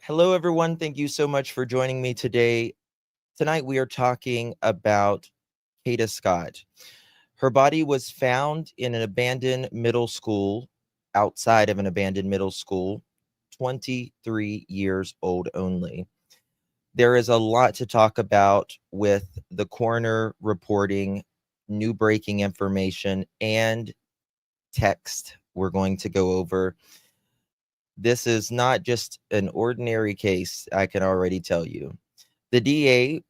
Hello, everyone. Thank you so much for joining me today. Tonight, we are talking about Kada Scott. Her body was found in an abandoned middle school, outside of an abandoned middle school, 23 years old only. There is a lot to talk about with the coroner reporting new breaking information and text we're going to go over. This is not just an ordinary case, I can already tell you. The DA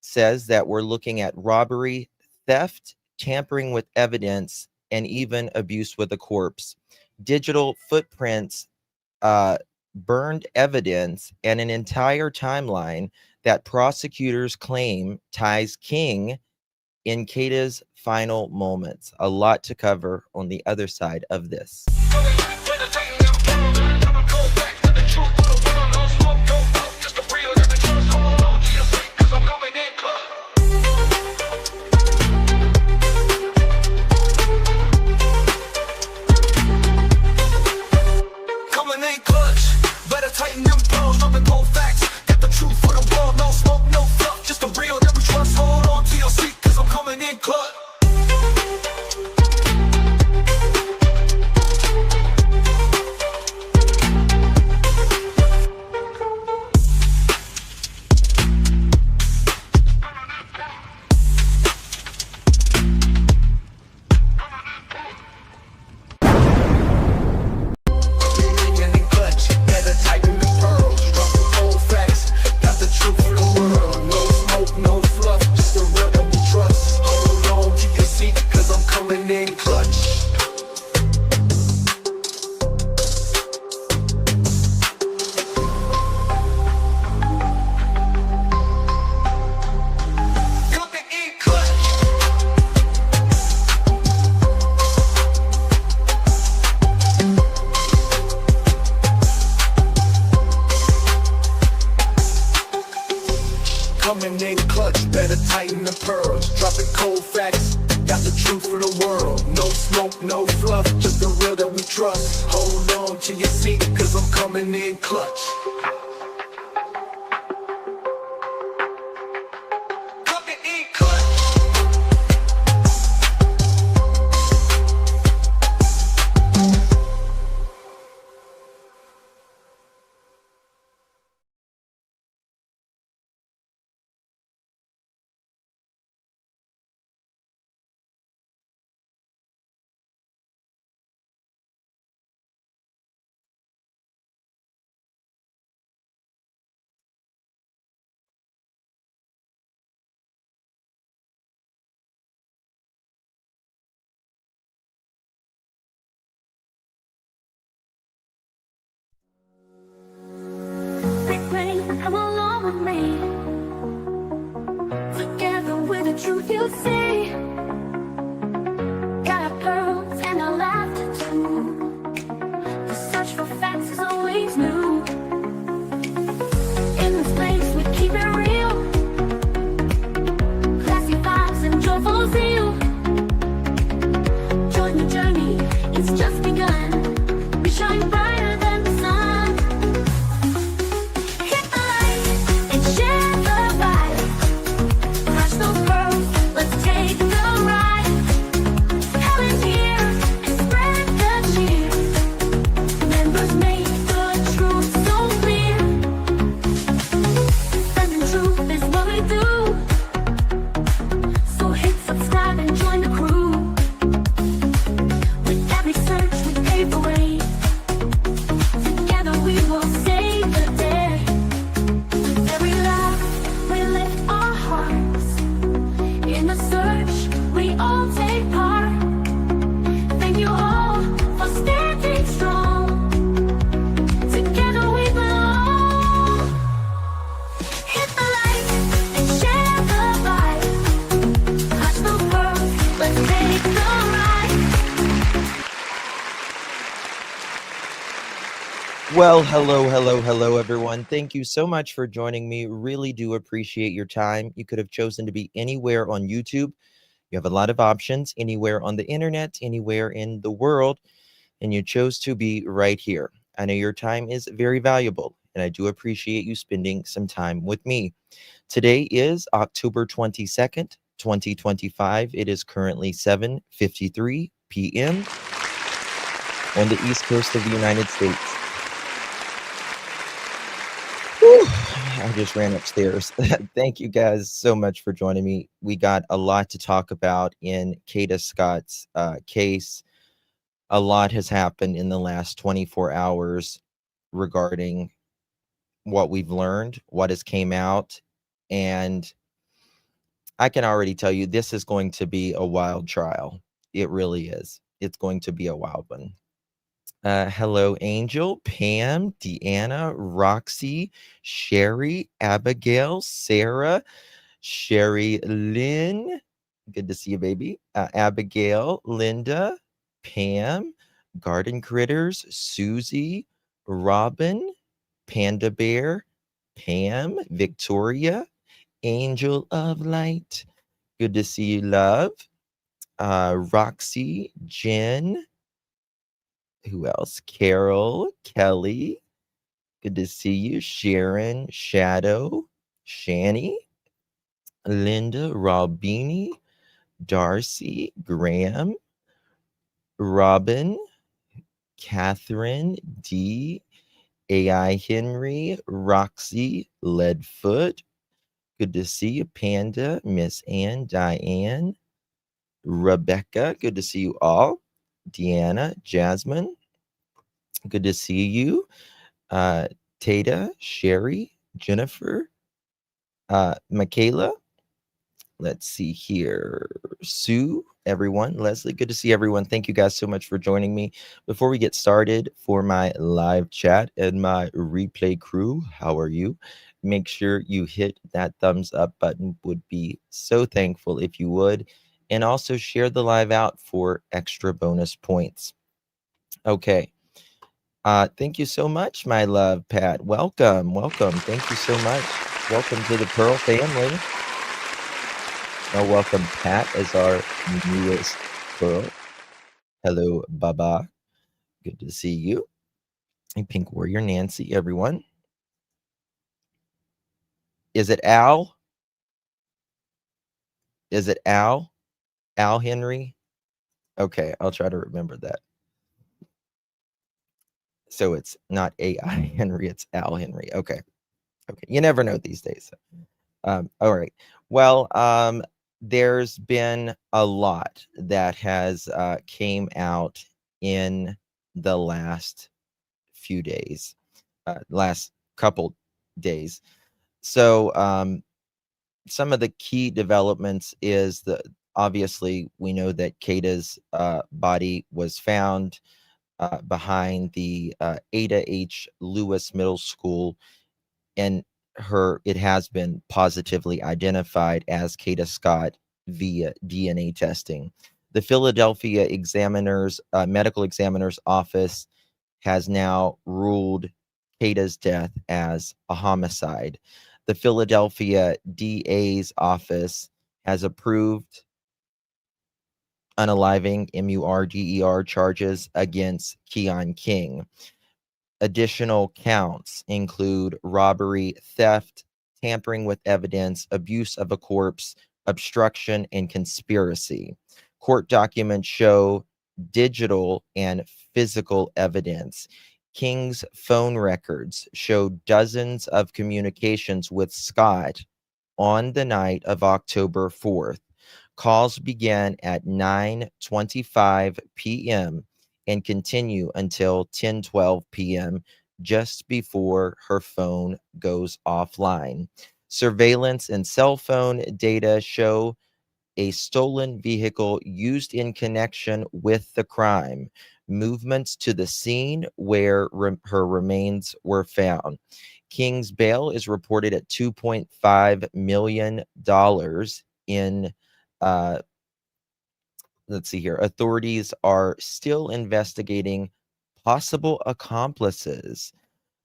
says that we're looking at robbery, theft, tampering with evidence, and even abuse with a corpse. Digital footprints, burned evidence, and an entire timeline that prosecutors claim ties King in Kada's final moments. A lot to cover on the other side of this. Come along with me. Together with the truth you'll see. Got our pearls and our laughter too. The search for facts is always new. In this place we keep it real. Classy vibes and joyful zeal. Join the journey, it's just begun. We shine brighter than the sun. Well, hello, everyone. Thank you so much for joining me. Really do appreciate your time. You could have chosen to be anywhere on YouTube. You have a lot of options, anywhere on the internet, anywhere in the world, and you chose to be right here. I know your time is very valuable, and I do appreciate you spending some time with me. Today is October 22nd, 2025. It is currently 7:53 p.m. on the East Coast of the United States. Whew, I just ran upstairs. Thank you guys so much for joining me. We got a lot to talk about in Kada Scott's case. A lot has happened in the last 24 hours regarding what we've learned, what has came out, and I can already tell you this is going to be a wild trial. It really is. It's going to be a wild one. Hello, Angel, Pam, Deanna, Roxy, Sherry, Abigail, Sarah, Sherry Lynn. Good to see you, baby. Abigail, Linda, Pam, Garden Critters, Susie, Robin, Panda Bear, Pam, Victoria, Angel of Light. Good to see you, love. Roxy, Jen. Who else? Carol, Kelly. Good to see you. Sharon, Shadow, Shani, Linda, Robini, Darcy, Graham, Robin, Catherine, D, AI Henry, Roxy, Leadfoot. Good to see you. Panda, Miss Ann, Diane, Rebecca. Good to see you all. Deanna, Jasmine. Good to see you. Tata, Sherry, Jennifer, Michaela. Let's see here. Sue, everyone. Leslie, good to see everyone. Thank you guys so much for joining me. Before we get started for my live chat and my replay crew, how are you? Make sure you hit that thumbs up button. Would be so thankful if you would. And also share the live out for extra bonus points. Okay. Thank you so much, my love, Pat. Welcome, welcome. Thank you so much. Welcome to the Pearl family. Now, welcome, Pat, as our newest Pearl. Hello, Baba. Good to see you. And Pink Warrior Nancy, everyone. Is it Al? Is it Al? Al Henry? Okay, I'll try to remember that. So it's not AI Henry, it's Al Henry. Okay. Okay. You never know these days. All right. Well, there's been a lot that has came out in the last few days, last couple days. So some of the key developments is the obviously we know that Kada's body was found behind the Ada H. Lewis Middle School, and it has been positively identified as Kada Scott via DNA testing. The Philadelphia medical examiner's office has now ruled Kada's death as a homicide. The Philadelphia DA's office has approved unaliving MURDER charges against Keon King. Additional counts include robbery, theft, tampering with evidence, abuse of a corpse, obstruction, and conspiracy. Court documents show digital and physical evidence. King's phone records show dozens of communications with Scott on the night of October 4th. Calls began at 9:25 p.m. and continue until 10:12 p.m., just before her phone goes offline. Surveillance and cell phone data show a stolen vehicle used in connection with the crime, movements to the scene where her remains were found. King's bail is reported at $2.5 million in let's see here. Authorities are still investigating possible accomplices.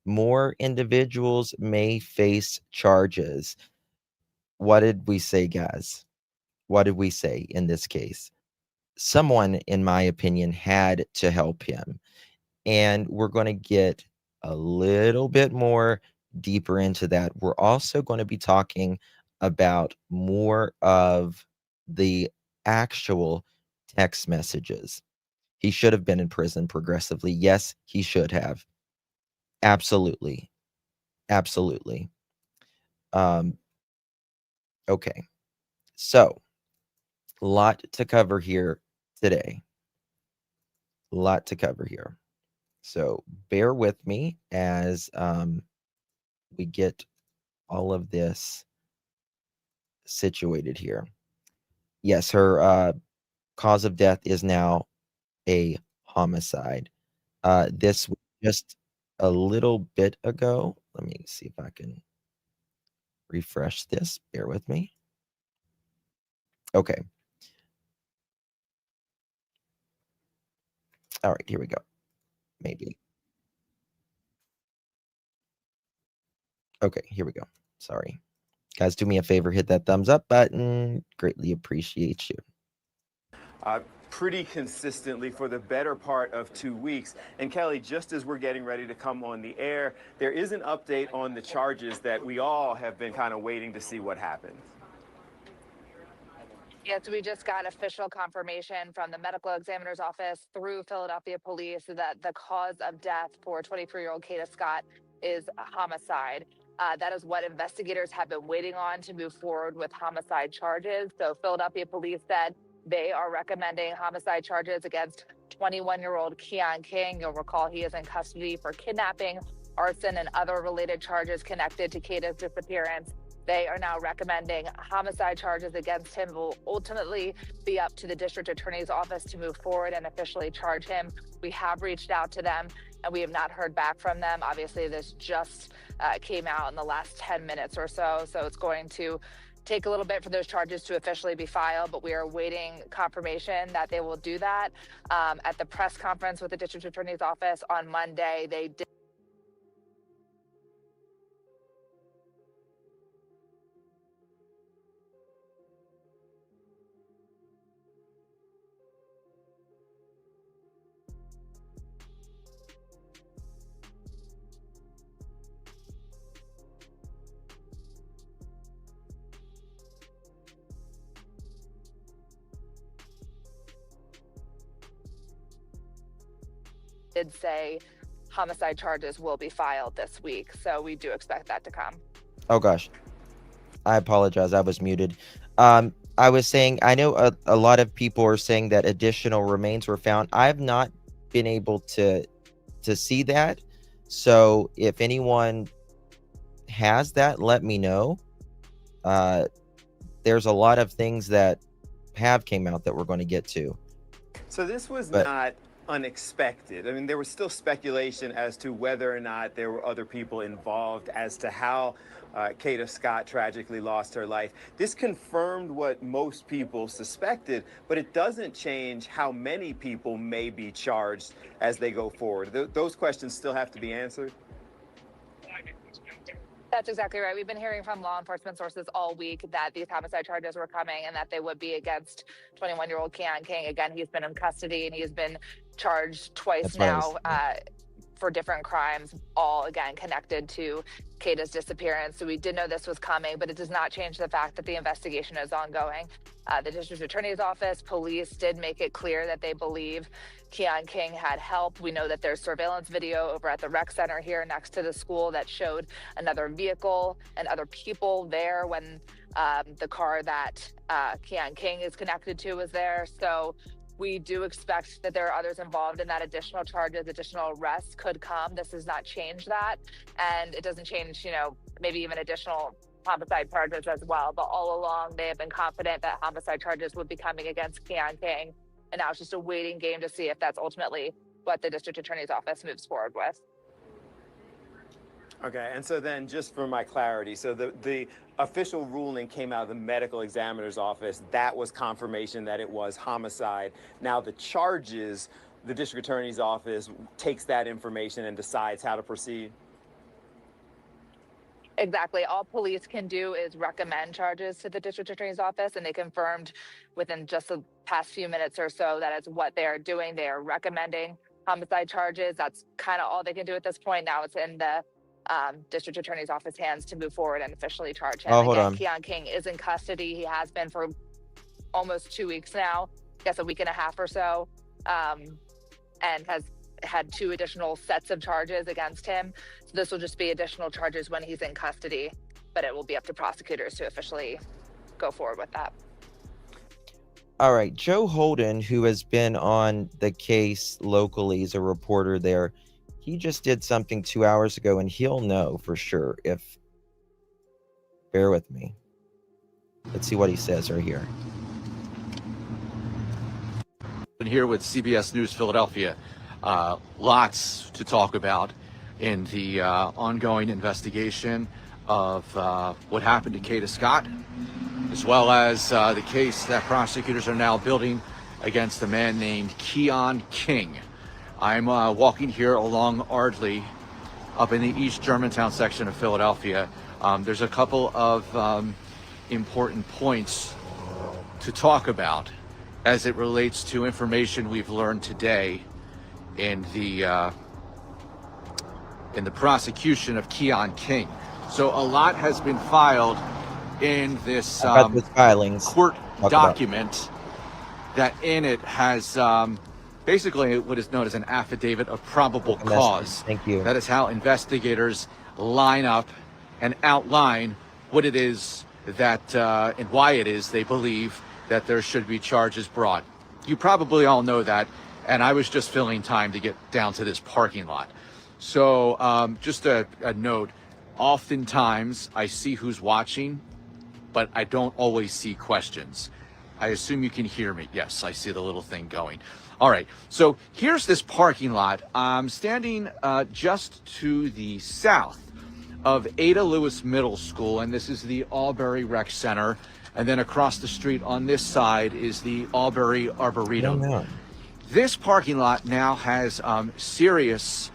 More individuals may face charges. What did we say, guys? What did we say in this case? Someone, in my opinion, had to help him. And we're going to get a little bit more deeper into that. We're also going to be talking about more of the actual text messages. He should have been in prison progressively. Yes, he should have. Absolutely. Absolutely. Okay. So, a lot to cover here today. A lot to cover here. So, bear with me as we get all of this situated here. Yes, her cause of death is now a homicide. This was just a little bit ago. Let me see if I can refresh this. Bear with me. Okay. All right, here we go. Maybe. Okay, here we go. Sorry. Guys, do me a favor, hit that thumbs up button. Greatly appreciate you. Pretty consistently for the better part of 2 weeks. And Kelly, just as we're getting ready to come on the air, there is an update on the charges that we all have been kind of waiting to see what happens. Yes, we just got official confirmation from the medical examiner's office through Philadelphia police that the cause of death for 24-year-old Kada Scott is a homicide. That is what investigators have been waiting on to move forward with homicide charges. So Philadelphia police said they are recommending homicide charges against 21-year-old Keon King. You'll recall he is in custody for kidnapping, arson, and other related charges connected to Kada's disappearance. They are now recommending homicide charges against him. Will ultimately be up to the district attorney's office to move forward and officially charge him. We have reached out to them and we have not heard back from them. Obviously, this just came out in the last 10 minutes or so. So it's going to take a little bit for those charges to officially be filed, but we are waiting confirmation that they will do that. At the press conference with the district attorney's office on Monday, they did say homicide charges will be filed this week. So we do expect that to come. Oh gosh. I apologize. I was muted. I was saying, I know a lot of people are saying that additional remains were found. I have not been able to see that. So if anyone has that, let me know. There's a lot of things that have came out that we're going to get to. So this was not unexpected. I mean, there was still speculation as to whether or not there were other people involved as to how Kada Scott tragically lost her life. This confirmed what most people suspected, but it doesn't change how many people may be charged as they go forward. Those questions still have to be answered. That's exactly right. We've been hearing from law enforcement sources all week that these homicide charges were coming and that they would be against 21-year-old Keon King. Again, he's been in custody and he's been charged twice now for different crimes, all again connected to Kada's disappearance. So we did know this was coming, but it does not change the fact that the investigation is ongoing. The district attorney's office, police did make it clear that they believe Keon King had help. We know that there's surveillance video over at the rec center here next to the school that showed another vehicle and other people there when the car that Keon King is connected to was there. So we do expect that there are others involved and that additional charges, additional arrests could come. This does not change that. And it doesn't change, maybe even additional homicide charges as well. But all along, they have been confident that homicide charges would be coming against Keon King. And now it's just a waiting game to see if that's ultimately what the district attorney's office moves forward with. Okay, and so then just for my clarity, so the official ruling came out of the medical examiner's office. That was confirmation that it was homicide. Now the charges, the district attorney's office takes that information and decides how to proceed? Exactly. All police can do is recommend charges to the district attorney's office, and they confirmed within just the past few minutes or so that is what they are doing. They are recommending homicide charges. That's kind of all they can do at this point. Now it's in the district attorney's office hands to move forward and officially charge him. Oh, hold Again, on. Keon King is in custody. He has been for almost 2 weeks now, I guess a week and a half or so, and has had 2 additional sets of charges against him. So this will just be additional charges when he's in custody, but it will be up to prosecutors to officially go forward with that. All right, Joe Holden, who has been on the case locally, is a reporter there. He just did something 2 hours ago, and he'll know for sure if... Bear with me. Let's see what he says right here. Here with CBS News Philadelphia. Lots to talk about in the ongoing investigation of what happened to Kada Scott, as well as the case that prosecutors are now building against a man named Keon King. I'm walking here along Ardley up in the East Germantown section of Philadelphia. There's a couple of important points to talk about as it relates to information we've learned today in the prosecution of Keon King. So a lot has been filed in this court document that in it has basically what is known as an affidavit of probable cause. Thank you. That is how investigators line up and outline what it is that and why it is they believe that there should be charges brought. You probably all know that, and I was just filling time to get down to this parking lot. So just a note, oftentimes I see who's watching, but I don't always see questions. I assume you can hear me. Yes, I see the little thing going. All right, so here's this parking lot. I'm standing just to the south of Ada Lewis Middle School, and this is the Albury Rec Center. And then across the street on this side is the Albury Arboretum. Oh, no. This parking lot now has serious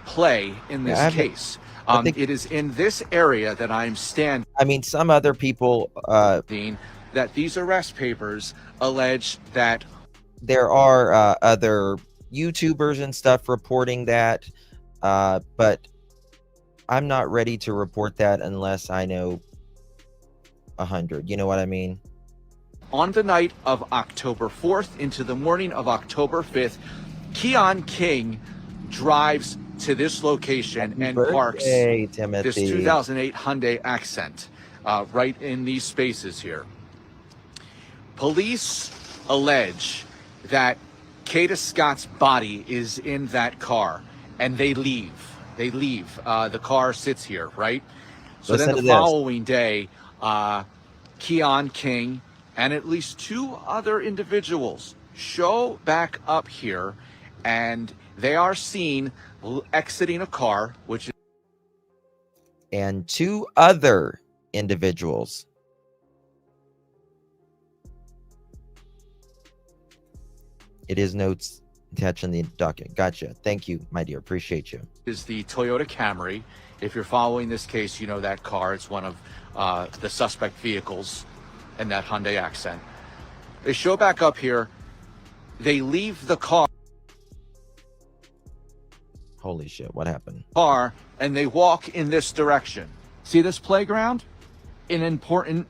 play in this case. It is in this area that I'm standing. I mean, some other people... that these arrest papers allege that... There are other YouTubers and stuff reporting that, but I'm not ready to report that unless I know 100. You know what I mean? On the night of October 4th into the morning of October 5th, Keon King drives to this location and parks this 2008 Hyundai Accent right in these spaces here. Police allege that Kada Scott's body is in that car, and they leave. The car sits here, right? So then the following day, Keon King and at least 2 other individuals show back up here, and they are seen exiting a car, which is... And 2 other individuals. It is notes attached in the document. Gotcha. Thank you, my dear. Appreciate you. Is the Toyota Camry. If you're following this case, you know that car. It's one of the suspect vehicles in that Hyundai Accent. They show back up here. They leave the car. Holy shit, what happened? And they walk in this direction. See this playground? An important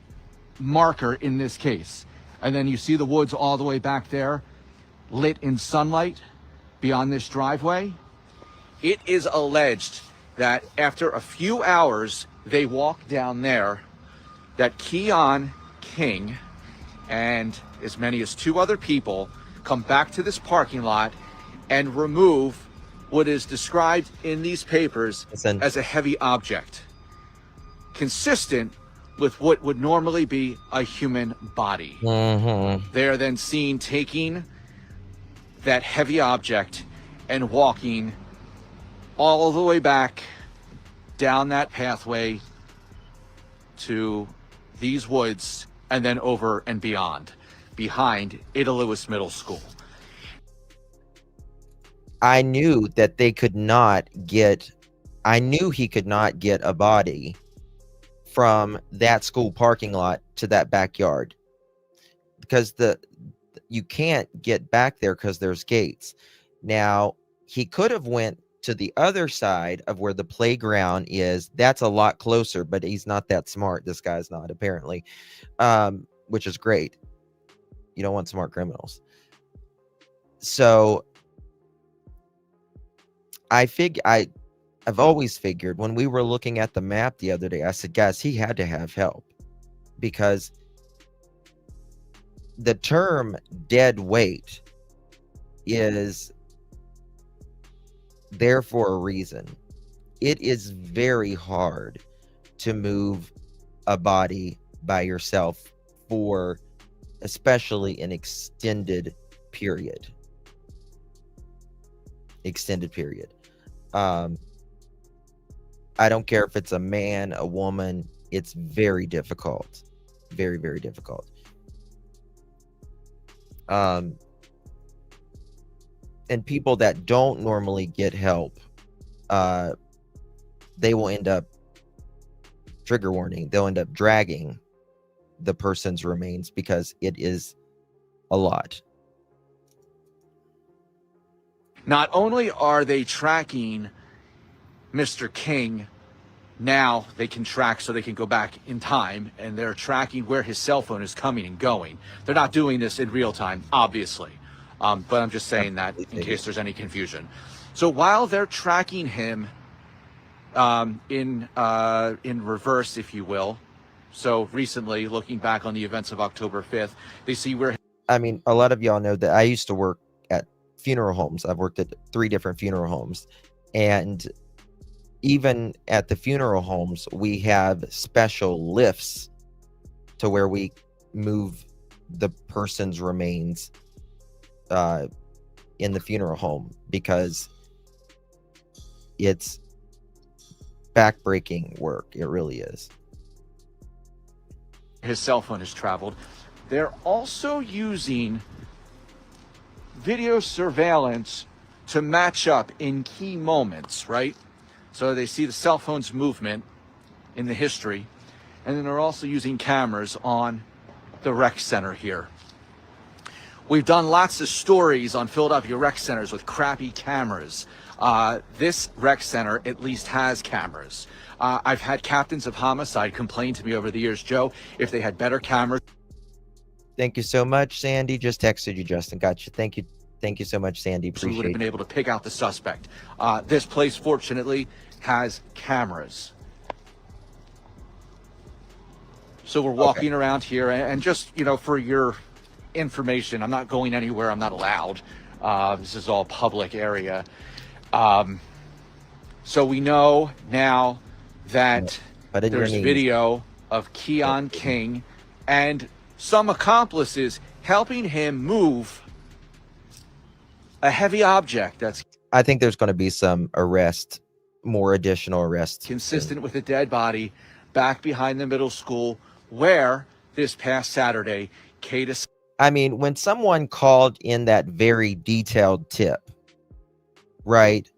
marker in this case. And then you see the woods all the way back there, lit in sunlight beyond this driveway. It is alleged that after a few hours, they walk down there, that Keon King and as many as 2 other people come back to this parking lot and remove what is described in these papers as a heavy object, consistent with what would normally be a human body. They are then seen taking that heavy object and walking all the way back down that pathway to these woods and then over and beyond, behind Ada Lewis Middle School. I knew that they could not get, I knew he could not get a body from that school parking lot to that backyard, because you can't get back there because there's gates. Now, he could have went to the other side of where the playground is. That's a lot closer, but he's not that smart. This guy's not, apparently, which is great. You don't want smart criminals. So I've always figured, when we were looking at the map the other day, I said, guys, he had to have help, because the term dead weight is there for a reason. It is very hard to move a body by yourself for especially an extended period. I don't care if it's a man, a woman, it's very difficult. Very, very difficult. And people that don't normally get help, they will end up, trigger warning, they'll end up dragging the person's remains because it is a lot. Not only are they tracking Mr. King, now they can track so they can go back in time, and they're tracking where his cell phone is coming and going. They're not doing this in real time, obviously, but I'm just saying that in case there's any confusion. So while they're tracking him in reverse, if you will, so recently, looking back on the events of October 5th, they see where... I mean, a lot of y'all know that I used to work at funeral homes. I've worked at 3 different funeral homes, and even at the funeral homes, we have special lifts to where we move the person's remains in the funeral home, because it's backbreaking work. It really is. His cell phone has traveled. They're also using video surveillance to match up in key moments, right? So they see the cell phone's movement in the history, and then they're also using cameras on the rec center here. We've done lots of stories on Philadelphia rec centers with crappy cameras. This rec center at least has cameras. I've had captains of Homicide complain to me over the years, Joe, if they had better cameras. Thank you so much, Sandy. Just texted you, Justin. Got you. Thank you. Thank you so much, Sandy. Appreciate it. We would have been able to pick out the suspect. This place, fortunately, has cameras. So we're walking around here, and just, you know, for your information, I'm not going anywhere. I'm not allowed. This is all public area. So we know now that there's video of Keon King and some accomplices helping him move a heavy object that's... I think there's going to be some more additional arrests. Consistent with a dead body back behind the middle school where this past Saturday, Kada... I mean, when someone called in that very detailed tip, right?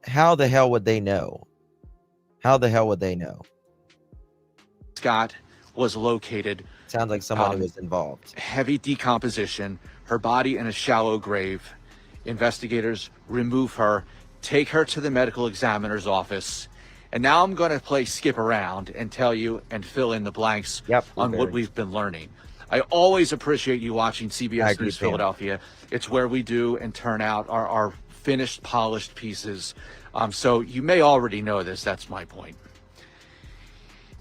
How the hell would they know? How the hell would they know? Scott was located. Sounds like someone who was involved. Heavy decomposition, her body in a shallow grave. Investigators remove her, take her to the medical examiner's office. And now I'm going to play skip around and tell you and fill in the blanks on what we've been learning. I always appreciate you watching CBS News Philadelphia. It's where we do and turn out our finished, polished pieces. So you may already know this. That's my point.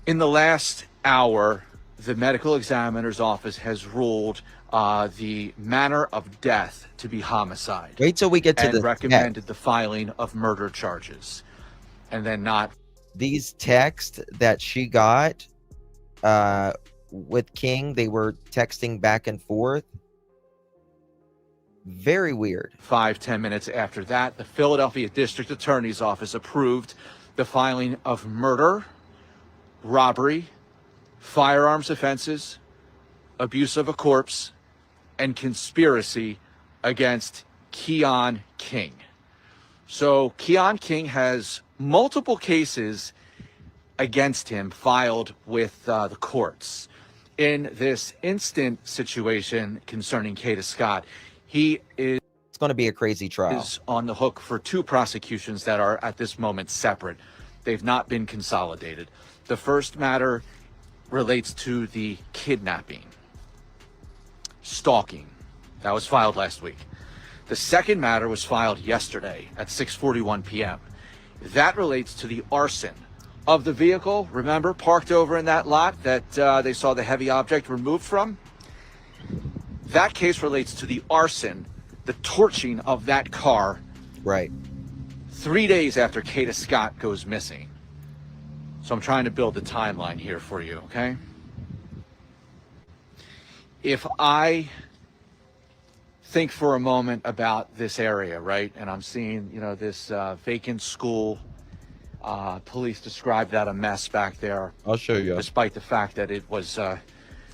In the last hour, the medical examiner's office has ruled the manner of death to be homicide. Wait till we get to and recommended the filing of murder charges. And then not... These texts that she got with King, they were texting back and forth. Very weird. 5-10 minutes after that, the Philadelphia District Attorney's Office approved the filing of murder, robbery, firearms offenses, abuse of a corpse, and conspiracy against Keon King. So Keon King has multiple cases against him filed with the courts. In this instant situation concerning Kada Scott, he is... It's going to be a crazy trial. Is on the hook for 2 prosecutions that are at this moment separate. They've not been consolidated. The first matter relates to the kidnapping, stalking. That was filed last week. The second matter was filed yesterday at 6:41 p.m. That relates to the arson of the vehicle, remember, parked over in that lot that they saw the heavy object removed from? That case relates to the arson, the torching of that car. Right. 3 days after Kada Scott goes missing. So I'm trying to build the timeline here for you, okay? If I think for a moment about this area, right? And I'm seeing, you know, this vacant school. Police described that a mess back there. I'll show you. Despite the fact that it was a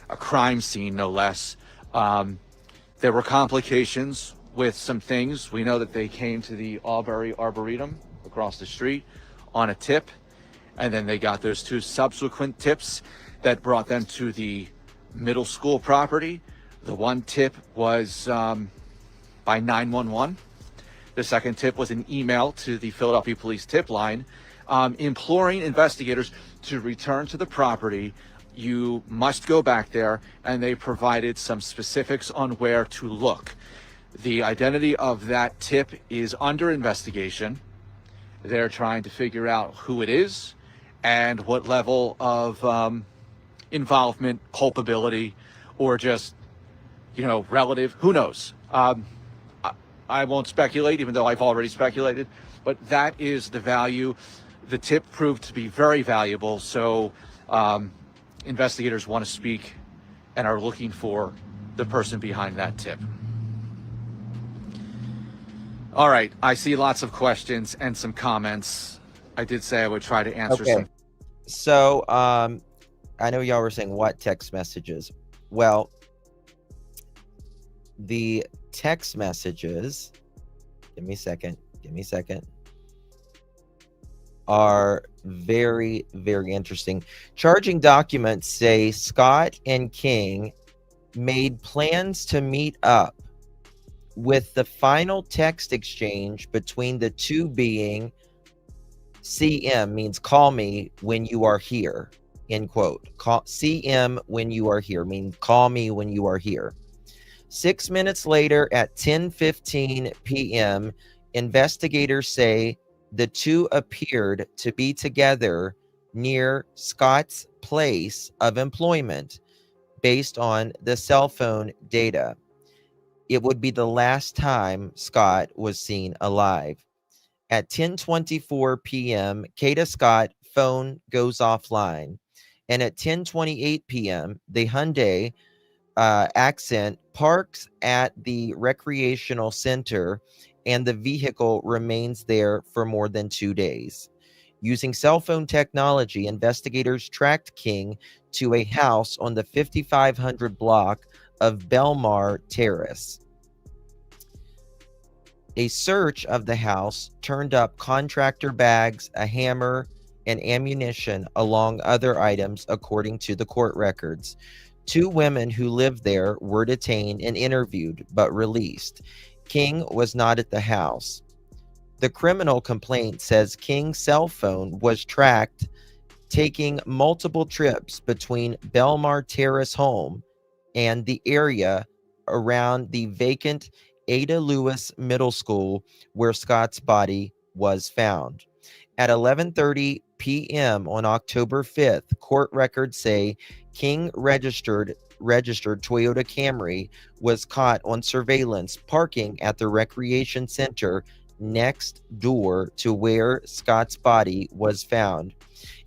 crime scene, no less. There were complications with some things. We know that they came to the Aubrey Arboretum across the street on a tip. And then they got those 2 subsequent tips that brought them to the middle school property. The one tip was by 911. The second tip was an email to the Philadelphia Police tip line imploring investigators to return to the property. You must go back there, and they provided some specifics on where to look. The identity of that tip is under investigation. They're trying to figure out who it is and what level of involvement, culpability, or just, you know, relative, who knows? I won't speculate, even though I've already speculated, but that is the value. The tip proved to be very valuable, so investigators want to speak and are looking for the person behind that tip. All right, I see lots of questions and some comments. I did say I would try to answer some. So, I know y'all were saying what text messages. Well, the text messages, give me a second, are very, very interesting. Charging documents say Scott and King made plans to meet up, with the final text exchange between the two being CM means call me when you are here, end quote. CM when you are here means call me when you are here. 6 minutes later at 10:15 p.m., investigators say the two appeared to be together near Scott's place of employment based on the cell phone data. It would be the last time Scott was seen alive. At 10:24 p.m., Kada Scott phone goes offline. And at 10:28 p.m., the Hyundai Accent parks at the recreational center, and the vehicle remains there for more than 2 days. Using cell phone technology, investigators tracked King to a house on the 5500 block of Belmar Terrace. A search of the house turned up contractor bags, a hammer, and ammunition, along other items, according to the court records. 2 women who lived there were detained and interviewed, but released. King was not at the house. The criminal complaint says King's cell phone was tracked taking multiple trips between Belmar Terrace home and the area around the vacant Ada Lewis Middle School where Scott's body was found. At 11:30 p.m. on October 5th, court records say King registered Toyota Camry was caught on surveillance parking at the recreation center next door to where Scott's body was found.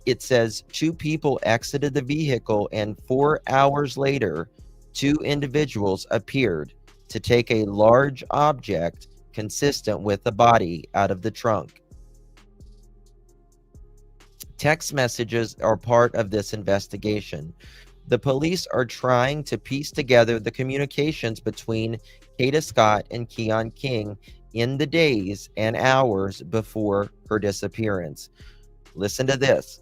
It says 2 people exited the vehicle, and 4 hours later, 2 individuals appeared to take a large object consistent with the body out of the trunk. Text messages are part of this investigation. The police are trying to piece together the communications between Kada Scott and Keon King in the days and hours before her disappearance. Listen to this.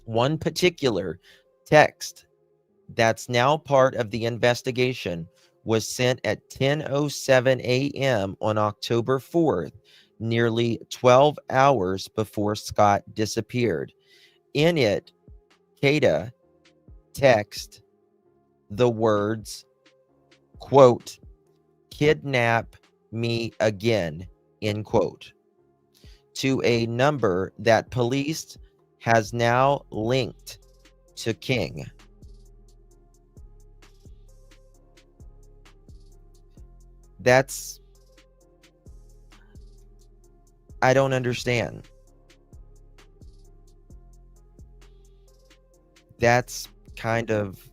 One particular text that's now part of the investigation was sent at 10:07 a.m. on October 4th, nearly 12 hours before Scott disappeared. In it, Kada texted the words, quote, "Kidnap me again," end quote, to a number that police has now linked to King. I don't understand. That's kind of,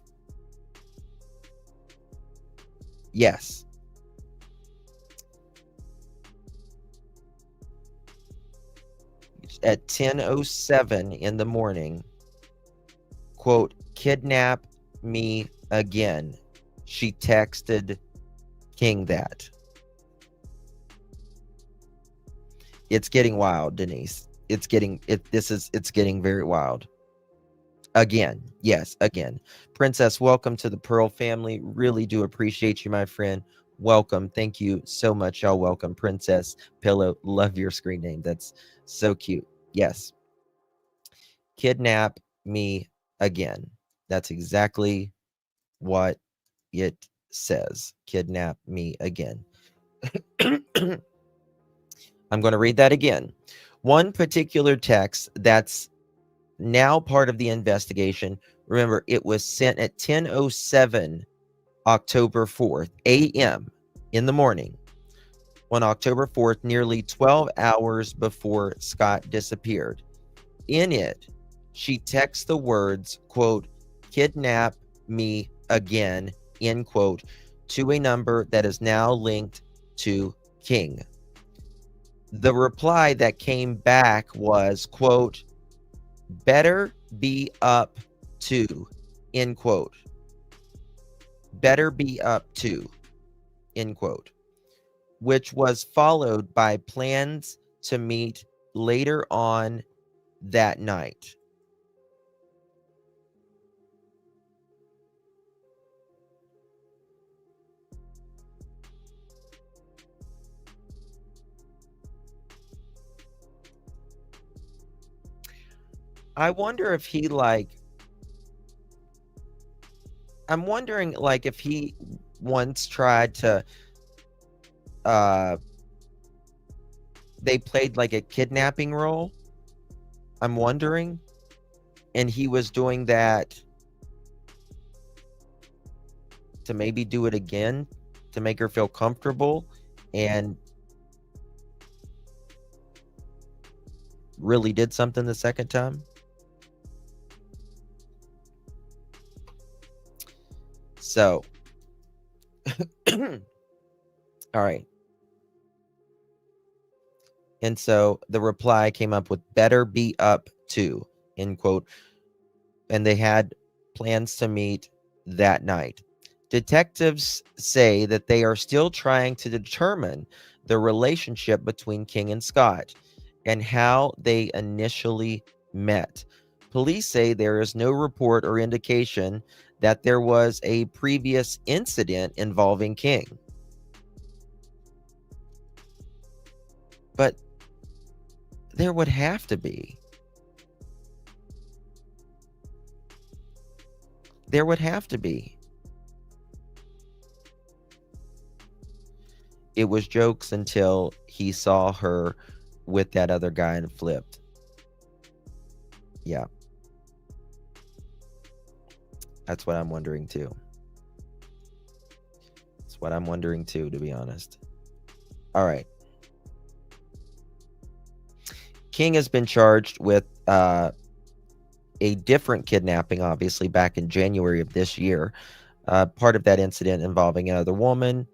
yes. At 10:07 in the morning, quote, "Kidnap me again." She texted King that. It's getting wild, Denise. It's getting very wild. Again. Yes, again. Princess, welcome to the Pearl family. Really do appreciate you, my friend. Welcome. Thank you so much. Y'all welcome. Princess Pillow. Love your screen name. That's so cute. Yes. Kidnap me again. That's exactly what it says. Kidnap me again. I'm going to read that again. One particular text that's now part of the investigation. Remember, it was sent at 10:07 October 4th a.m. in the morning on October 4th, nearly 12 hours before Scott disappeared. In it, she texts the words, quote, "Kidnap me again," end quote, to a number that is now linked to King. The reply that came back was, quote, "Better be up to," end quote. "Better be up to," end quote, which was followed by plans to meet later on that night. I wonder if he I'm wondering if he once tried to they played like a kidnapping role. I'm wondering, and he was doing that to maybe do it again to make her feel comfortable and really did something the second time. So, all right. And so the reply came up with "better be up to," end quote. And they had plans to meet that night. Detectives say that they are still trying to determine the relationship between King and Scott and how they initially met. Police say there is no report or indication that there was a previous incident involving King. But there would have to be. There would have to be. It was jokes until he saw her with that other guy and flipped. Yeah. That's what I'm wondering too. That's what I'm wondering too, to be honest. All right. King has been charged with a different kidnapping, obviously, back in January of this year. Part of that incident involving another woman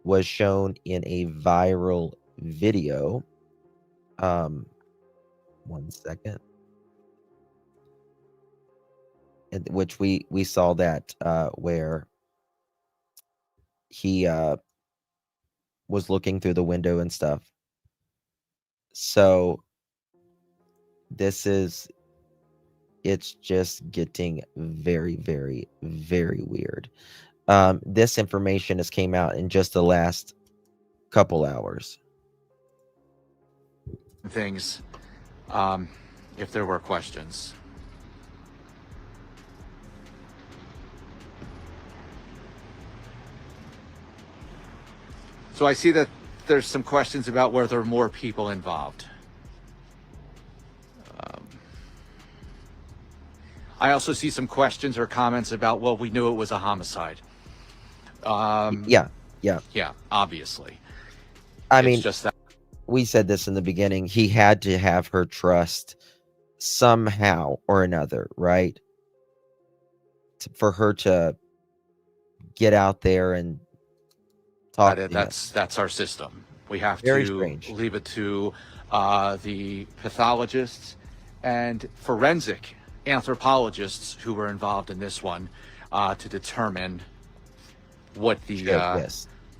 was shown in a viral video. 1 second. In which we saw that where he was looking through the window and stuff. So it's just getting very, very, very weird. This information has came out in just the last couple hours. Things, if there were questions. So I see that there's some questions about whether there are more people involved. I also see some questions or comments about, well, we knew it was a homicide. Yeah, obviously. I It's mean, just that we said this in the beginning. He had to have her trust somehow or another, right? For her to get out there and talk. That's our system. We have Very to strange. leave it to the pathologists and forensic anthropologists who were involved in this one to determine what the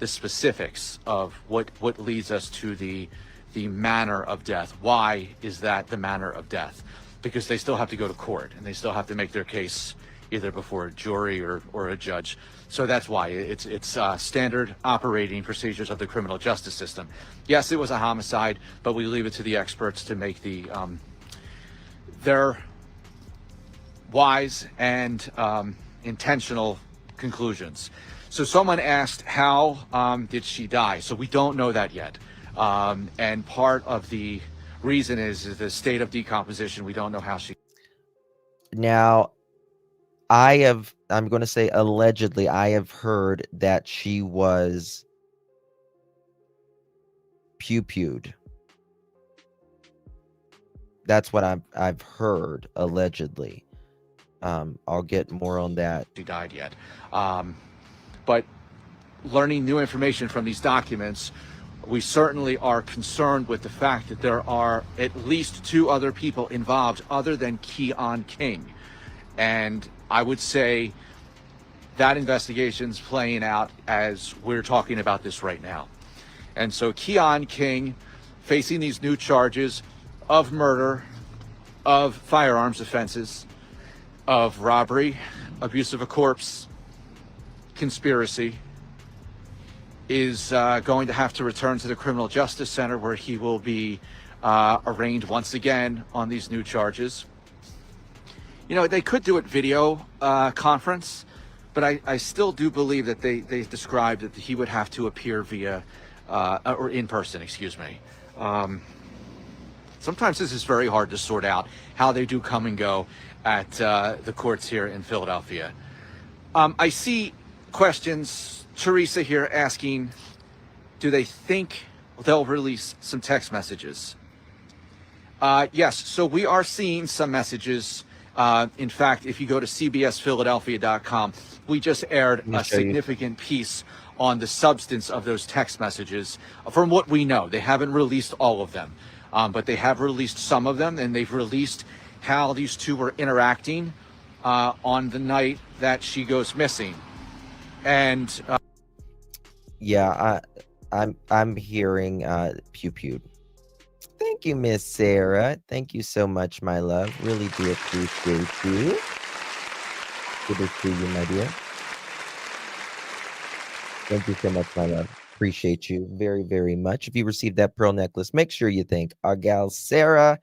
specifics of what leads us to the manner of death. Why is that the manner of death? Because they still have to go to court and they still have to make their case either before a jury or a judge. So that's why it's standard operating procedures of the criminal justice system. Yes, it was a homicide, but we leave it to the experts to make their wise and intentional conclusions. So someone asked, how did she die? So we don't know that yet. And part of the reason is the state of decomposition. We don't know how she. Now, I'm going to say allegedly, I have heard that she was pew-pewed. That's what I've heard allegedly. I'll get more on that. She died yet. But learning new information from these documents, we certainly are concerned with the fact that there are at least 2 other people involved other than Keon King. And I would say that investigation's playing out as we're talking about this right now. And so Keon King facing these new charges of murder, of firearms offenses, of robbery, abuse of a corpse, conspiracy, is going to have to return to the Criminal Justice Center, where he will be arraigned once again on these new charges. You know, they could do it video conference, but I still do believe that they described that he would have to appear via or in person, excuse me. Sometimes this is very hard to sort out how they do come and go at the courts here in Philadelphia. I see questions, Teresa here asking, do they think they'll release some text messages? Yes, so we are seeing some messages. In fact, if you go to cbsphiladelphia.com, we just aired a significant piece on the substance of those text messages. From what we know, they haven't released all of them, but they have released some of them, and they've released how these 2 were interacting on the night that she goes missing. And yeah, I'm hearing pew-pewed. Thank you, Miss Sarah. Thank you so much, my love. Really do appreciate you. Good to see you, my dear. Thank you so much, my love. Appreciate you very, very much. If you received that pearl necklace, make sure you thank our gal Sarah.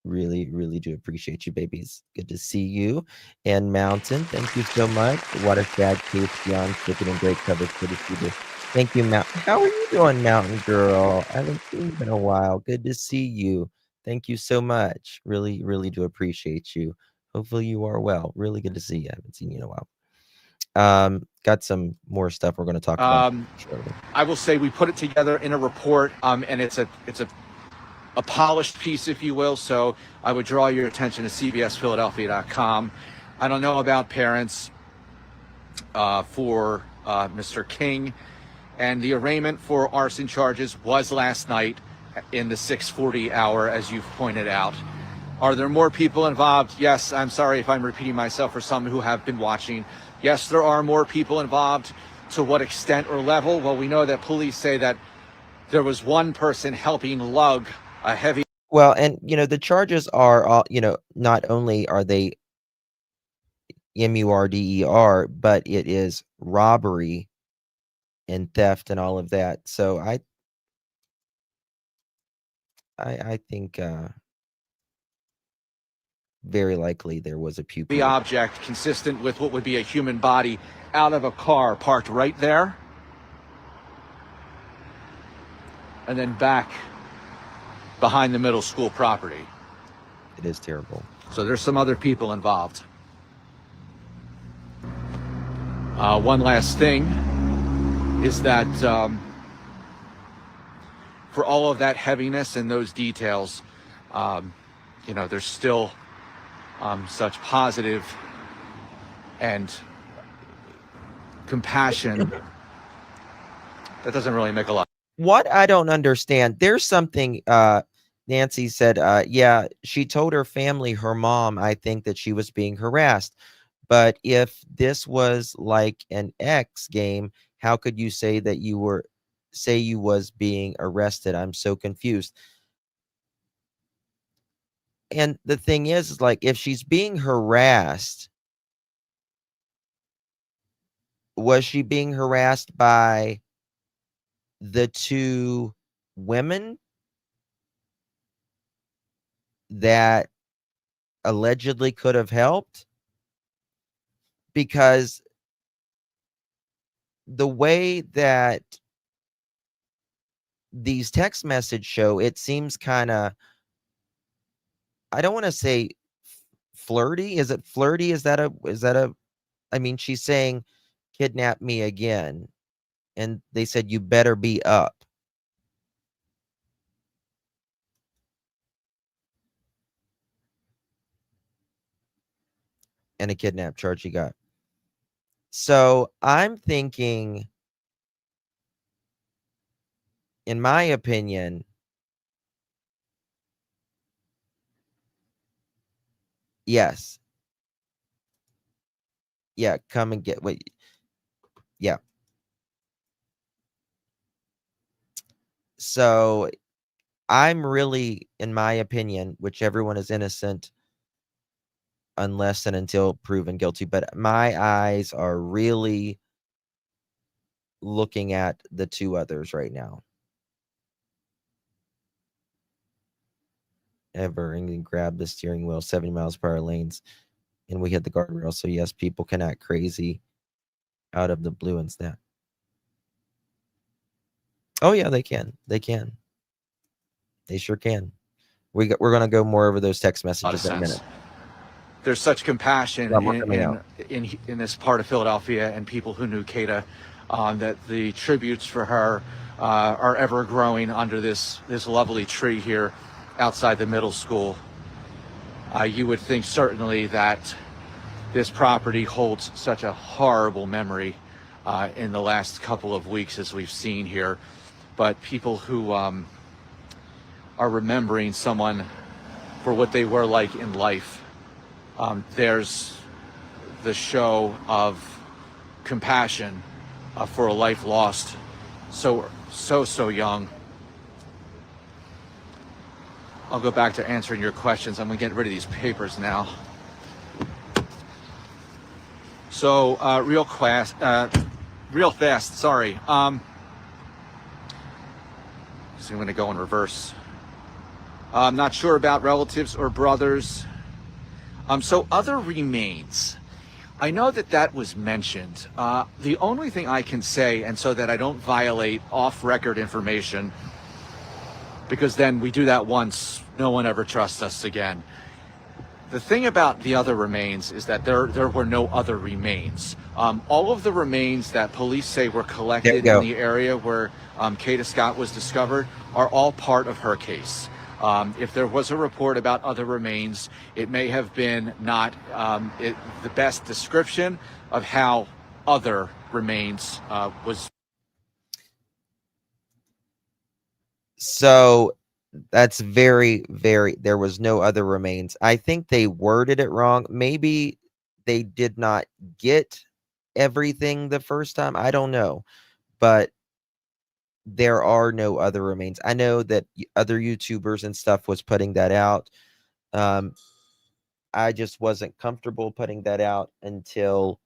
Really, really do appreciate you, babies. Good to see you. And Mountain, thank you so much. What a sad case, beyond shipping and great coverage. Good to see you. Thank you, Mountain. How are you doing, Mountain Girl? I haven't seen you in a while. Good to see you. Thank you so much. Really, really do appreciate you. Hopefully you are well. Really good to see you. I haven't seen you in a while. Got some more stuff we're going to talk about shortly. I will say we put it together in a report, and it's a polished piece, if you will. So I would draw your attention to cbsphiladelphia.com. I don't know about parents for Mr. King, and the arraignment for arson charges was last night in the 6:40 hour, as you've pointed out. Are there more people involved? Yes. I'm sorry if I'm repeating myself for some who have been watching. Yes, there are more people involved. To what extent or level? Well, we know that police say that there was one person helping lug a heavy. Well, and, you know, the charges are all, you know, not only are they murder, but it is robbery and theft and all of that. So I think very likely there was a pupil. The object consistent with what would be a human body out of a car parked right there. And then back behind the middle school property. It is terrible. So there's some other people involved. One last thing is that for all of that heaviness and those details, you know, there's still such positive and compassion. That doesn't really make a lot. What I don't understand, there's something Nancy said, yeah, she told her family, her mom, I think, that she was being harassed. But if this was like an X game, how could you say that you was being arrested? I'm so confused. And the thing is like, if she's being harassed, was she being harassed by the two women that allegedly could have helped? Because the way that these text messages show, it seems kind of, I don't want to say flirty. Is it flirty? Is that a, I mean, she's saying, kidnap me again. And they said, you better be up. And a kidnap charge he got. So I'm thinking, in my opinion, yes. Yeah, come and get what. Yeah. So I'm really, in my opinion, which everyone is innocent unless and until proven guilty, but my eyes are really looking at the two others right now. Ever and grab the steering wheel, 70 miles per hour lanes, and we hit the guardrail. So yes, people can act crazy out of the blue and snap. Oh yeah, they can. They can. They sure can. We're gonna go more over those text messages in a minute. There's such compassion in this part of Philadelphia and people who knew Kada, that the tributes for her are ever growing under this lovely tree here outside the middle school. You would think certainly that this property holds such a horrible memory in the last couple of weeks, as we've seen here, but people who are remembering someone for what they were like in life. There's the show of compassion for a life lost so young. I'll go back to answering your questions. I'm gonna get rid of these papers now. So real fast, sorry. So I'm gonna go in reverse. I'm not sure about relatives or brothers. So other remains. I know that was mentioned. The only thing I can say, and so that I don't violate off-record information, because then we do that once, no one ever trusts us again. The thing about the other remains is that there were no other remains. All of the remains that police say were collected in the area where Kada Scott was discovered are all part of her case. If there was a report about other remains, it may have been not the best description of how other remains was. So that's very, there was no other remains. I think they worded it wrong. Maybe they did not get everything the first time. I don't know. But there are no other remains. I know that other YouTubers and stuff was putting that out. I just wasn't comfortable putting that out until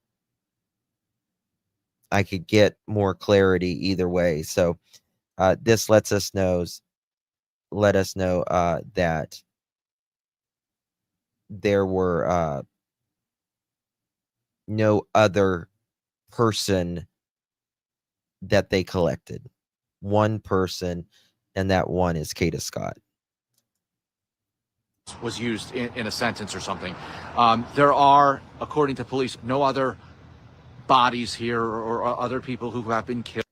I could get more clarity either way. So this let us know that there were no other person that they collected. One person, and that one is Kada Scott. Was used in a sentence or something. There are, according to police, no other bodies here or other people who have been killed.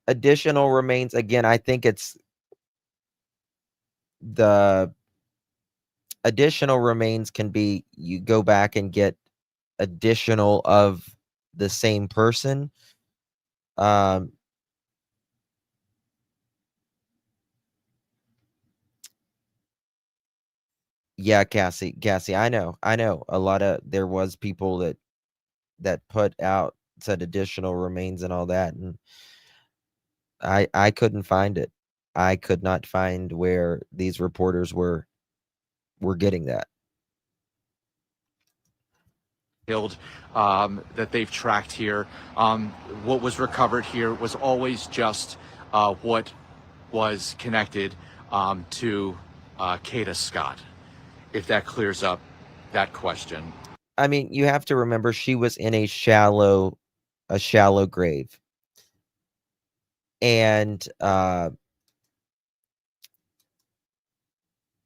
Additional remains, again, I think it's the additional remains can be, you go back and get additional of the same person. Yeah, Cassie, I know a lot of, there was people that put out, said additional remains and all that, and I couldn't find it. I could not find where these reporters were getting that. Killed that they've tracked here. What was recovered here was always just what was connected to Kada Scott, if that clears up that question. I mean, you have to remember she was in a shallow grave. And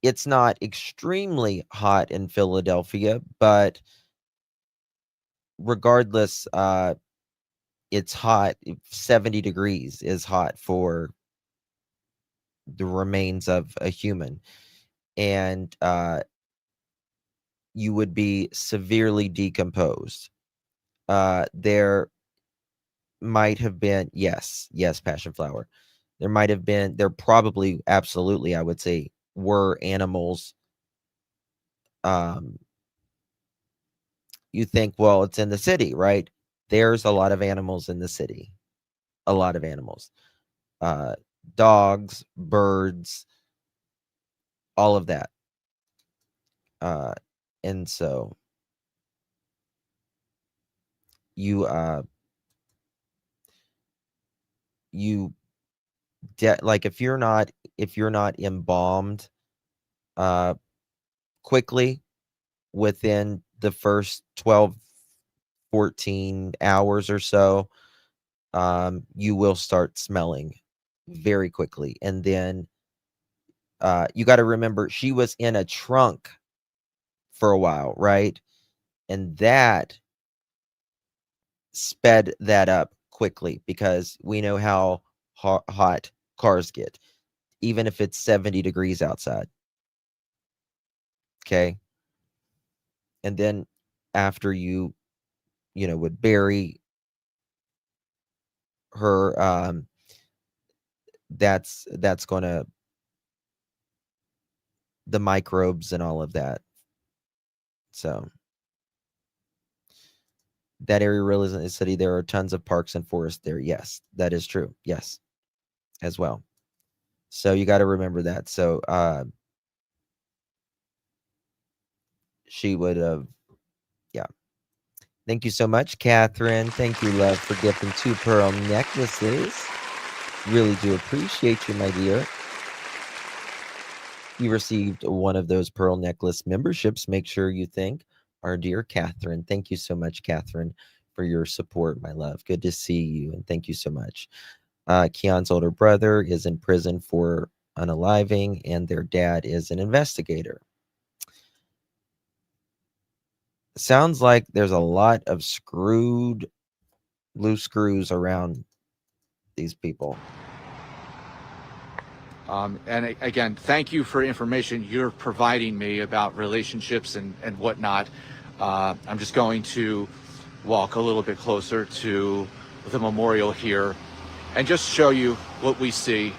it's not extremely hot in Philadelphia, but regardless, it's hot. 70 degrees is hot for the remains of a human. And you would be severely decomposed. There might have been, yes, Passion Flower. There probably, absolutely, I would say, were animals. You think, well, it's in the city, right? There's a lot of animals in the city. A lot of animals. Dogs, birds, all of that. And so you like, if you're not embalmed quickly within the first 12 14 hours or so, you will start smelling very quickly. And then you got to remember, she was in a trunk for a while, right? And that sped that up quickly, because we know how hot cars get, even if it's 70 degrees outside. Okay. And then after you would bury her, that's gonna, the microbes and all of that. So that area really isn't a city. There are tons of parks and forests there. Yes, that is true. Yes, as well. So you got to remember that. So she would have, yeah. Thank you so much, Catherine. Thank you, love, for gifting 2 pearl necklaces. Really do appreciate you, my dear. You received one of those pearl necklace memberships. Make sure you thank our dear Catherine. Thank you so much, Catherine, for your support, my love. Good to see you, and thank you so much. Keon's older brother is in prison for unaliving, and their dad is an investigator. Sounds like there's a lot of loose screws around these people. And again, thank you for information you're providing me about relationships and whatnot. I'm just going to walk a little bit closer to the memorial here and just show you what we see,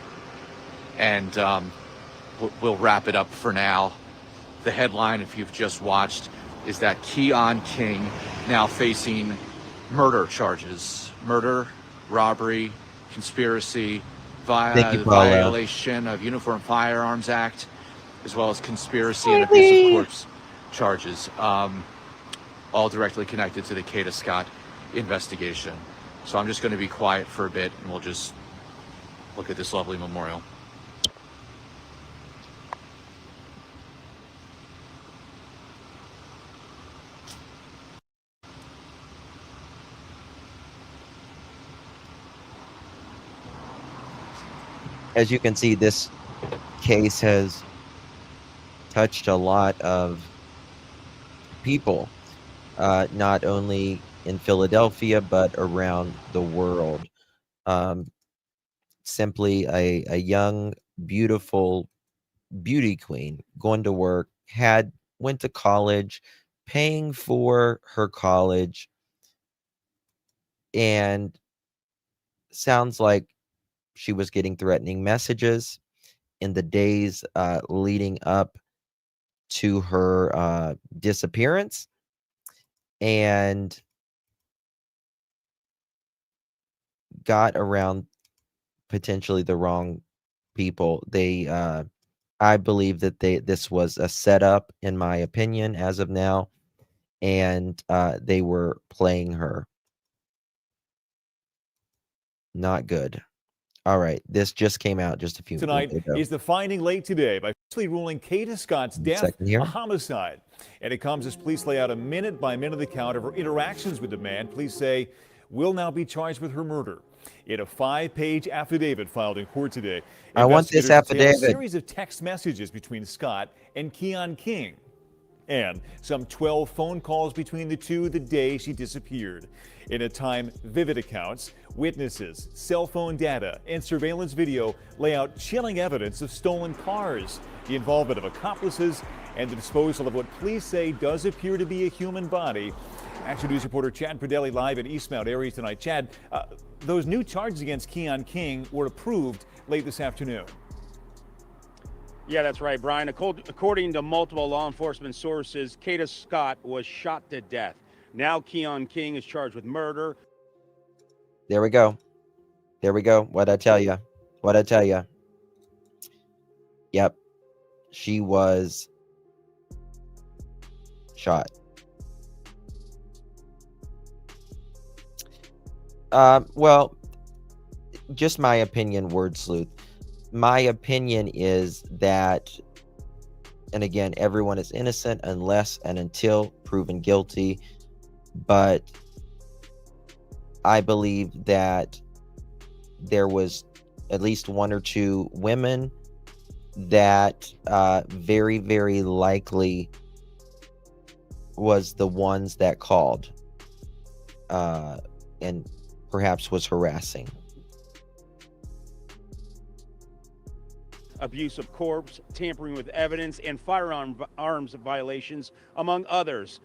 and we'll wrap it up for now. The headline, if you've just watched, is that Keon King now facing murder charges. Murder, robbery, conspiracy, violation of Uniform Firearms Act, as well as conspiracy and abuse of corpse. charges, all directly connected to the Kada Scott investigation. So I'm just going to be quiet for a bit, and we'll just look at this lovely memorial. As you can see, this case has touched a lot of people, not only in Philadelphia, but around the world. Simply a young, beautiful beauty queen going to work, went to college, paying for her college, and sounds like she was getting threatening messages in the days leading up to her disappearance, and got around potentially the wrong people. I believe that this was a setup, in my opinion, as of now, and they were playing her. Not good. All right, this just came out just a few Tonight minutes ago. is the finding late today by officially ruling Kada Scott's death a homicide. And it comes as police lay out a minute-by-minute account of her interactions with the man police say will now be charged with her murder. In a 5-page affidavit filed in court today, I want this affidavit. A series of text messages between Scott and Keon King, and some 12 phone calls between the two the day she disappeared. In a time, vivid accounts, witnesses, cell phone data, and surveillance video lay out chilling evidence of stolen cars, the involvement of accomplices, and the disposal of what police say does appear to be a human body. Action News reporter Chad Pradelli live in Eastmount Areas tonight. Chad, those new charges against Keon King were approved late this afternoon. Yeah, that's right, Brian. According to multiple law enforcement sources, Kada Scott was shot to death. Now Keon King is charged with murder. There we go. There we go. What'd I tell you? What'd I tell you? Yep. She was shot. Well, just my opinion, word sleuth. My opinion is that, and again, everyone is innocent unless and until proven guilty, but I believe that there was at least one or two women that very, very likely was the ones that called and perhaps was harassing. Abuse of corpse, tampering with evidence, and firearms violations, among others.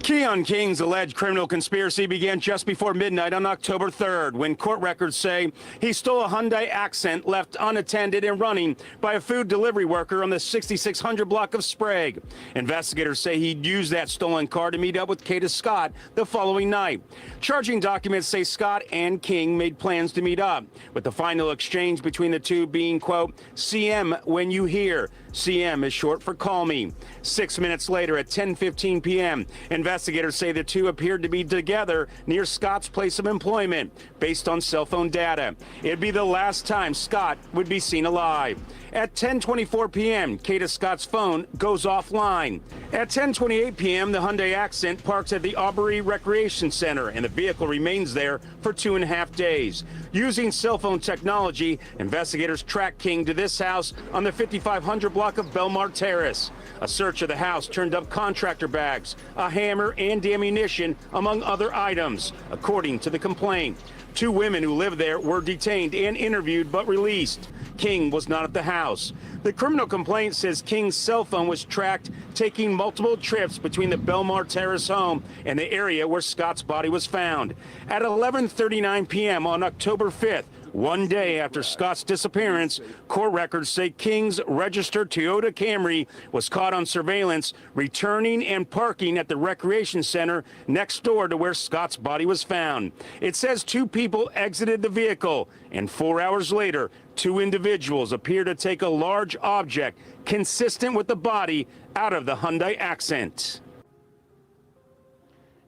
Keon King's alleged criminal conspiracy began just before midnight on October 3rd, when court records say he stole a Hyundai Accent left unattended and running by a food delivery worker on the 6600 block of Sprague. Investigators say he'd used that stolen car to meet up with Kada Scott the following night. Charging documents say Scott and King made plans to meet up, with the final exchange between the two being, quote, CM when you hear. CM is short for call me. 6 minutes later at 10:15 p.m., investigators say the two appeared to be together near Scott's place of employment based on cell phone data. It'd be the last time Scott would be seen alive. At 10:24 p.m., Kada Scott's phone goes offline. At 10:28 p.m., the Hyundai Accent parks at the Robbery Recreation Center, and the vehicle remains there for 2.5 days. Using cell phone technology, investigators track King to this house on the 5500 block of Belmar Terrace. A search of the house turned up contractor bags, a hammer, and ammunition, among other items, according to the complaint. 2 women who lived there were detained and interviewed but released. King was not at the house. The criminal complaint says King's cell phone was tracked taking multiple trips between the Belmar Terrace home and the area where Scott's body was found. At 11:39 p.m. on October 5th, 1 day after Scott's disappearance, court records say King's registered Toyota Camry was caught on surveillance returning and parking at the recreation center next door to where Scott's body was found. It says 2 people exited the vehicle, and 4 hours later, 2 individuals appear to take a large object consistent with the body out of the Hyundai Accent.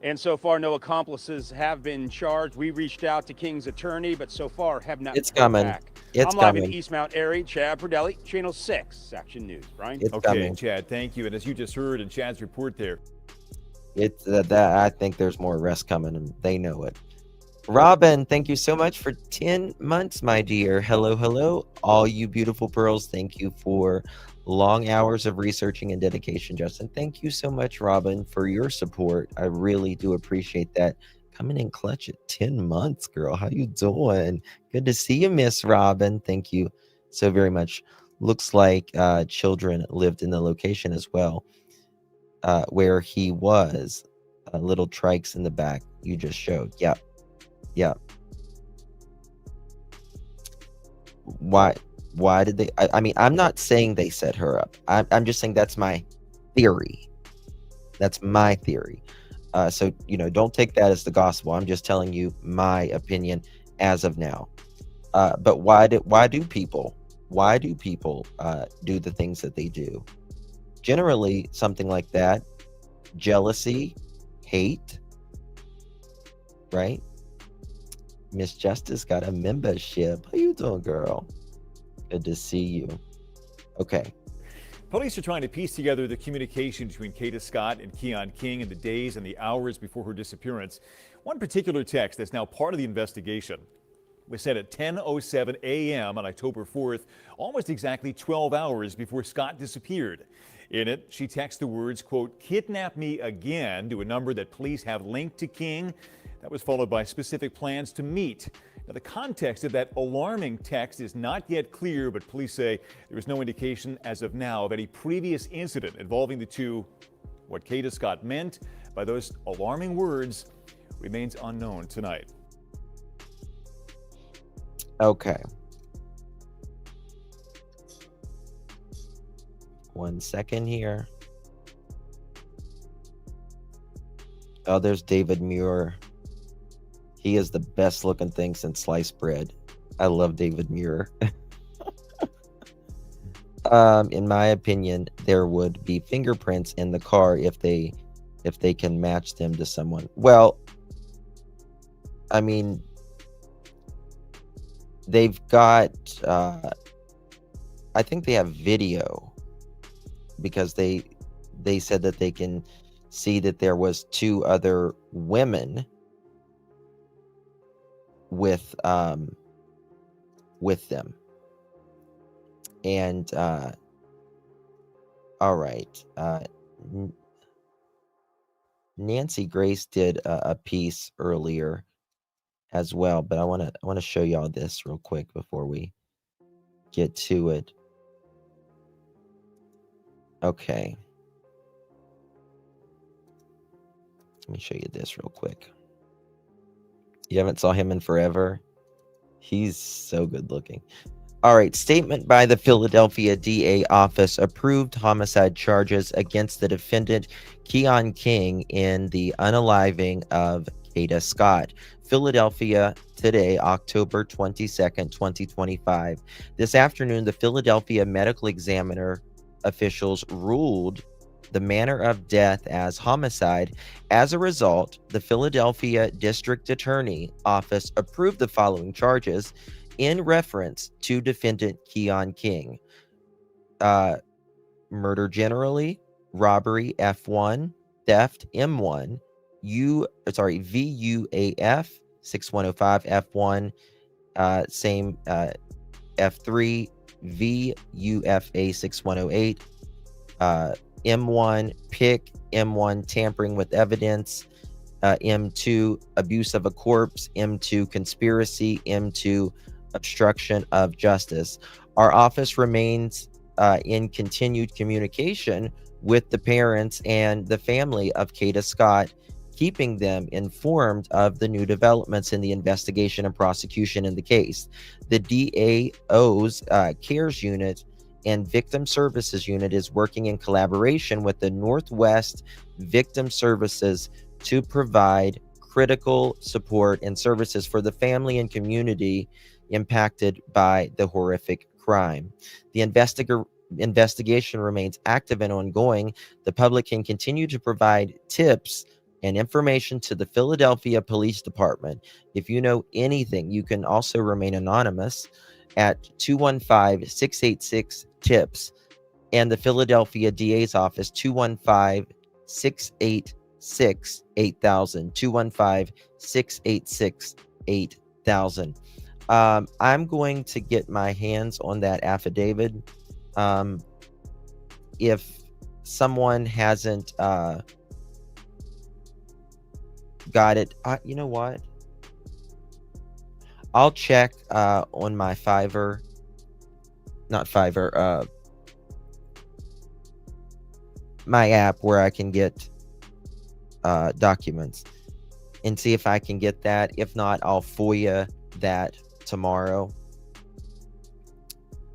And so far, no accomplices have been charged. We reached out to King's attorney, but so far have not. It's coming. Back. It's I'm live coming. in East Mount Airy. Chad Perdelli, Channel 6, Action News. Brian? It's Okay, coming. Chad, thank you. And as you just heard in Chad's report there, It's that I think there's more arrests coming, and they know it. Robin, thank you so much for 10 months, my dear. Hello, hello, all you beautiful pearls. Thank you for long hours of researching and dedication, Justin. Thank you so much, Robin, for your support. I really do appreciate that. Coming in clutch at 10 months, girl. How you doing? Good to see you, Miss Robin. Thank you so very much. Looks like children lived in the location as well, where he was. Little trikes in the back you just showed. Yep. Yep. Why did they? I mean, I'm not saying they set her up. I'm just saying that's my theory. That's my theory. So, don't take that as the gospel. I'm just telling you my opinion as of now. But why do people do the things that they do? Generally, something like that, jealousy, hate, right? Miss Justice got a membership. How you doing, girl? Good to see you. Okay. police are trying to piece together the communication between Kada Scott and Keon King in the days and the hours before her disappearance. One particular text that's now part of the investigation was sent at 10:07 a.m. on October 4th, almost exactly 12 hours before Scott disappeared. In it, she texts the words, quote, "Kidnap me again," to a number that police have linked to King. That was followed by specific plans to meet. Now, the context of that alarming text is not yet clear, but police say there is no indication as of now of any previous incident involving the two. What Kada Scott meant by those alarming words remains unknown tonight. Okay. 1 second here. Oh, there's David Muir. He is the best looking thing since sliced bread. I love David Muir. In my opinion, there would be fingerprints in the car if they can match them to someone. Well, I mean, they've got I think they have video, because they said that they can see that there was 2 other women with them. And all right, Nancy Grace did a piece earlier as well, but I want to show y'all this real quick before we get to it. Okay, let me show you this real quick. You haven't saw him in forever. He's so good looking. All right, statement by the Philadelphia DA office approved homicide charges against the defendant Keon King in the unaliving of Kada Scott. Philadelphia today, October 22nd, 2025. This afternoon, the Philadelphia medical examiner officials ruled the manner of death as homicide. As a result, the Philadelphia District Attorney Office approved the following charges in reference to defendant Keon King: murder generally, robbery F1, theft M1, VUAF 6105 F1, same F3, VUFA 6108, M1 PIC, M1 tampering with evidence, M2 abuse of a corpse, M2 conspiracy, M2 obstruction of justice. Our office remains in continued communication with the parents and the family of Kada Scott keeping them informed of the new developments in the investigation and prosecution in the case. The DAO's CARES unit and Victim Services unit is working in collaboration with the Northwest Victim Services to provide critical support and services for the family and community impacted by the horrific crime. The investigation remains active and ongoing. The public can continue to provide tips and information to the Philadelphia Police Department. If you know anything, you can also remain anonymous at 215-686-TIPS and the Philadelphia DA's office 215-686-8000 215-686-8000. I'm going to get my hands on that affidavit. If someone hasn't got it, you know what? I'll check on my Fiverr, not Fiverr, my app where I can get documents and see if I can get that. If not, I'll FOIA that tomorrow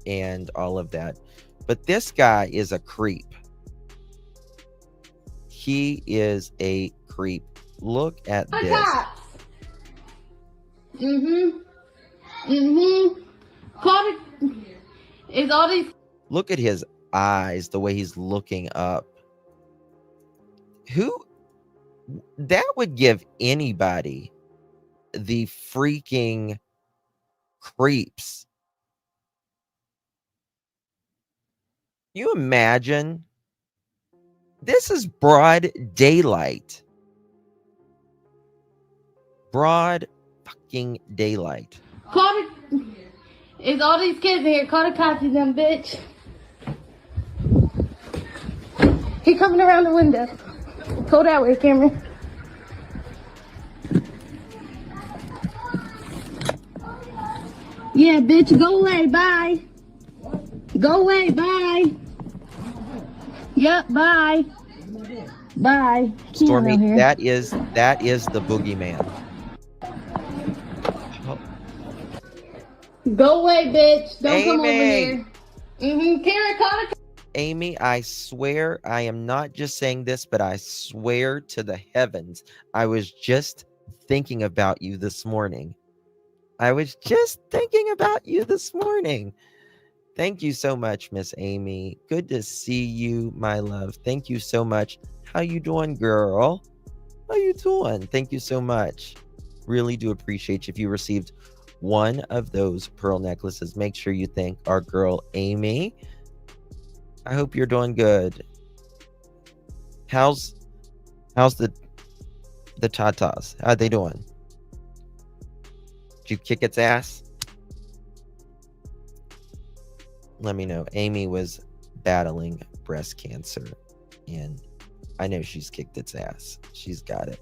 and all of that. But this guy is a creep. He is a creep. Look at this. Is all these. Look at his eyes, the way he's looking up. That would give anybody the freaking creeps. You imagine? This is broad daylight. Broad fucking daylight. Call it. Is all these kids in here? Call the cops, you dumb bitch. He coming around the window. Go that way, Cameron. Yeah, bitch, go away, bye. Go away, bye. Yep, bye. Bye. Stormy, that is the boogeyman. Go away, bitch. Don't come over here. Karen, call the. Amy, I swear, I am not just saying this, but I swear to the heavens, I was just thinking about you this morning. Thank you so much, Miss Amy. Good to see you, my love. Thank you so much. How you doing, girl? How you doing? Thank you so much. Really do appreciate you. If you received one of those pearl necklaces, make sure you thank our girl, Amy. I hope you're doing good. How's the Tatas? How they doing? Did you kick its ass? Let me know. Amy was battling breast cancer, and I know she's kicked its ass. She's got it.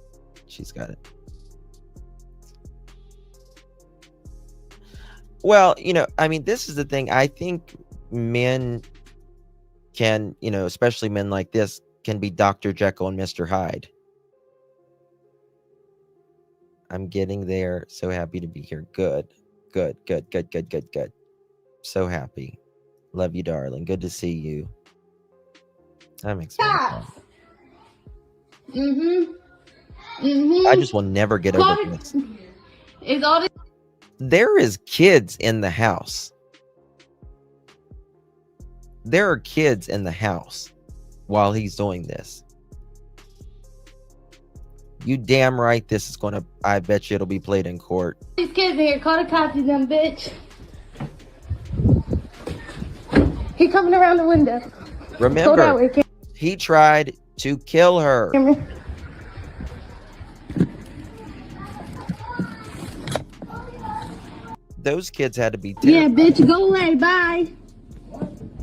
Well, I mean, this is the thing. I think men can, especially men like this, can be Dr. Jekyll and Mr. Hyde. I'm getting there. So happy to be here. Good. So happy. Love you, darling. Good to see you. I'm excited. I just will never get over this. There is kids in the house. There are kids in the house while he's doing this. You damn right I bet you it'll be played in court. These kids in here, call the cops, you dumb bitch. He coming around the window. Remember, he tried to kill her. Those kids had to be terrified. Yeah, bitch, go away, bye.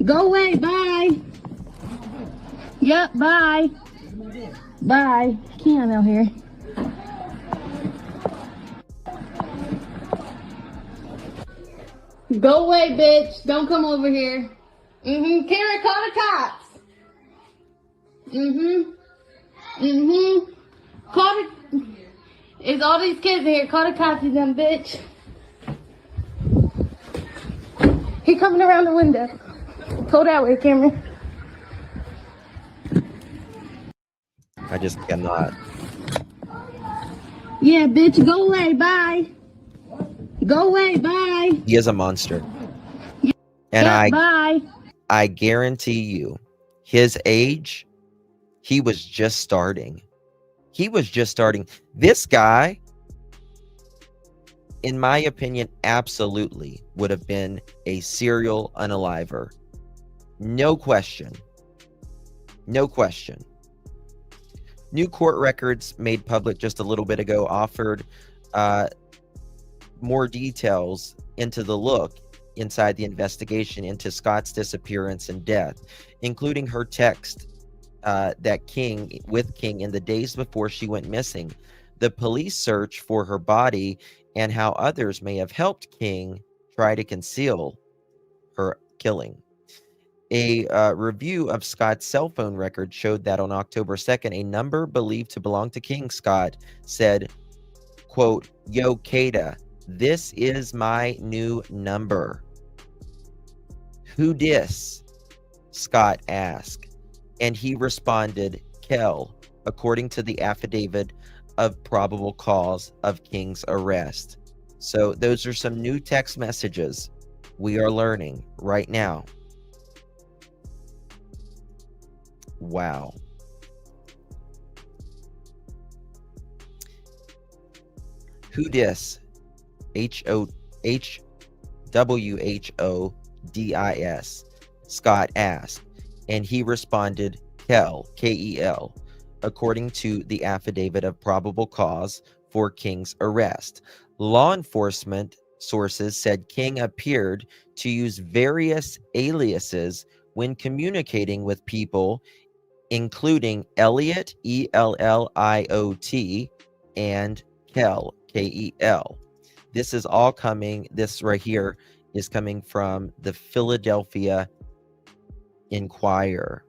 Go away, bye. Yep, bye. Bye. Keon out here. Go away, bitch. Don't come over here. Karen, call the cops. Call the... It's all these kids in here. Call the cops, you dumb bitch. He coming around the window. Go that way, Cameron. I just cannot. Yeah, bitch, go away, bye. Go away, bye. He is a monster. And Yeah, bye. I guarantee you, his age, he was just starting. He was just starting. This guy, in my opinion, absolutely would have been a serial unaliver. No question. No question. New court records made public just a little bit ago offered more details into the look inside the investigation into Scott's disappearance and death, including her text that King in the days before she went missing, the police search for her body, and how others may have helped King try to conceal her killing. A review of Scott's cell phone record showed that on October 2nd, a number believed to belong to King Scott said, quote, "Yo, Kada, this is my new number." "Who dis?" Scott asked. And he responded, "Kel," according to the affidavit of probable cause of King's arrest. So those are some new text messages we are learning right now. Wow. Who dis? HWHODIS. Scott asked, and he responded, Kel, Kel, according to the affidavit of probable cause for King's arrest. Law enforcement sources said King appeared to use various aliases when communicating with people, including Elliot, Elliot, and Kel, Kel. This is all coming, this right here is coming from the Philadelphia Inquirer.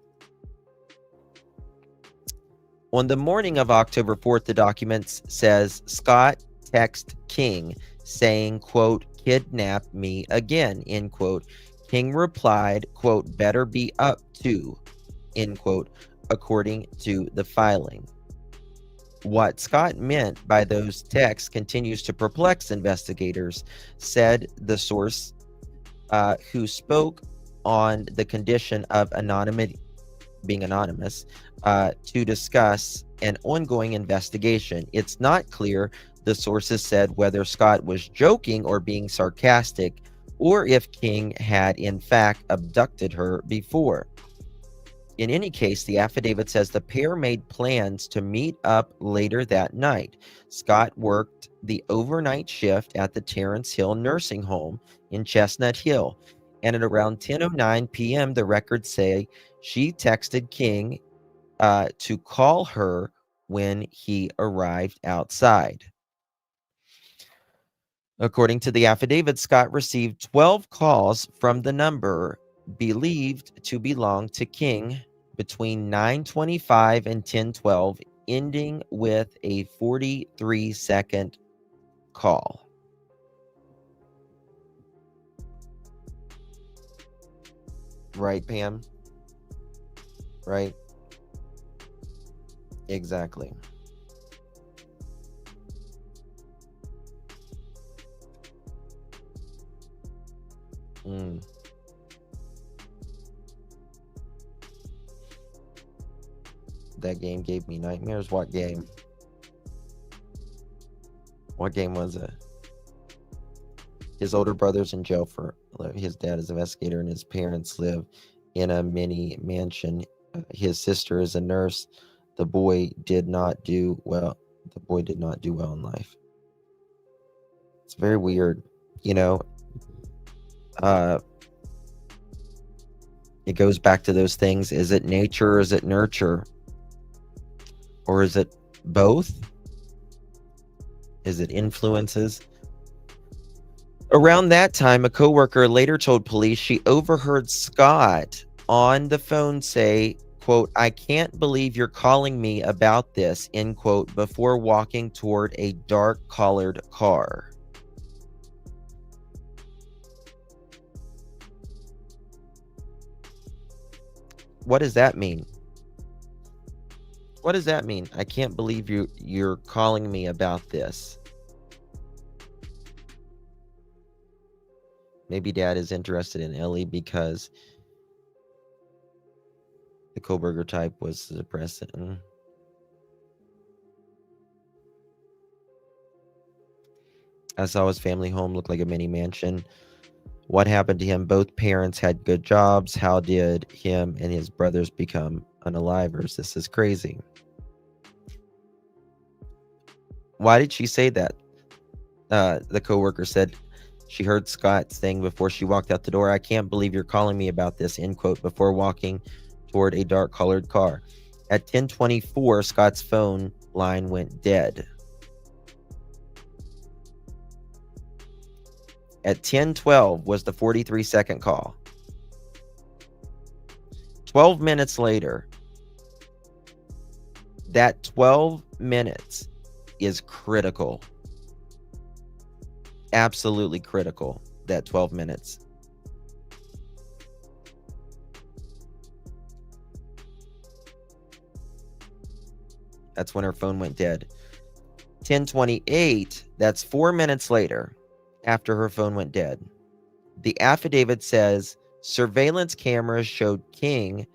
On the morning of October 4th, the documents says Scott texted King saying, quote, "Kidnap me again," end quote. King replied, quote, "Better be up to," end quote, according to the filing. What Scott meant by those texts continues to perplex investigators, said the source who spoke on the condition of being anonymous to discuss an ongoing investigation. It's not clear, the sources said, whether Scott was joking or being sarcastic, or if King had in fact abducted her before. In any case, the affidavit says the pair made plans to meet up later that night. Scott worked the overnight shift at the Terrence Hill Nursing Home in Chestnut Hill, and at around 10:09 p.m., the records say she texted King to call her when he arrived outside. According to the affidavit, Scott received 12 calls from the number believed to belong to King between 9:25 and 10:12, ending with a 43-second call. Right, Pam? Right? Exactly. That game gave me nightmares. What game? What game was it? His older brother's in jail for his dad is an investigator, and his parents live in a mini mansion. His sister is a nurse. The boy did not do well. The boy did not do well in life. It's very weird, you know. It goes back to those things. Is it nature or is it nurture? Or is it both? Is it influences? Around that time, a coworker later told police she overheard Scott on the phone say, quote, I can't believe you're calling me about this, end quote, before walking toward a dark colored car. What does that mean? What does that mean? I can't believe you're calling me about this. Maybe dad is interested in Ellie because the Kohlberger type was depressed. I saw his family home look like a mini mansion. What happened to him? Both parents had good jobs. How did him and his brothers become unalivers? This is crazy. Why did she say that? The coworker said she heard Scott saying before she walked out the door, I can't believe you're calling me about this, end quote, before walking toward a dark colored car. At 10:24, Scott's phone line went dead. At 10:12 was the 43-second call. 12 minutes later, that 12 minutes is critical. Absolutely critical, that 12 minutes. That's when her phone went dead. 10:28, that's 4 minutes later after her phone went dead. The affidavit says surveillance cameras showed King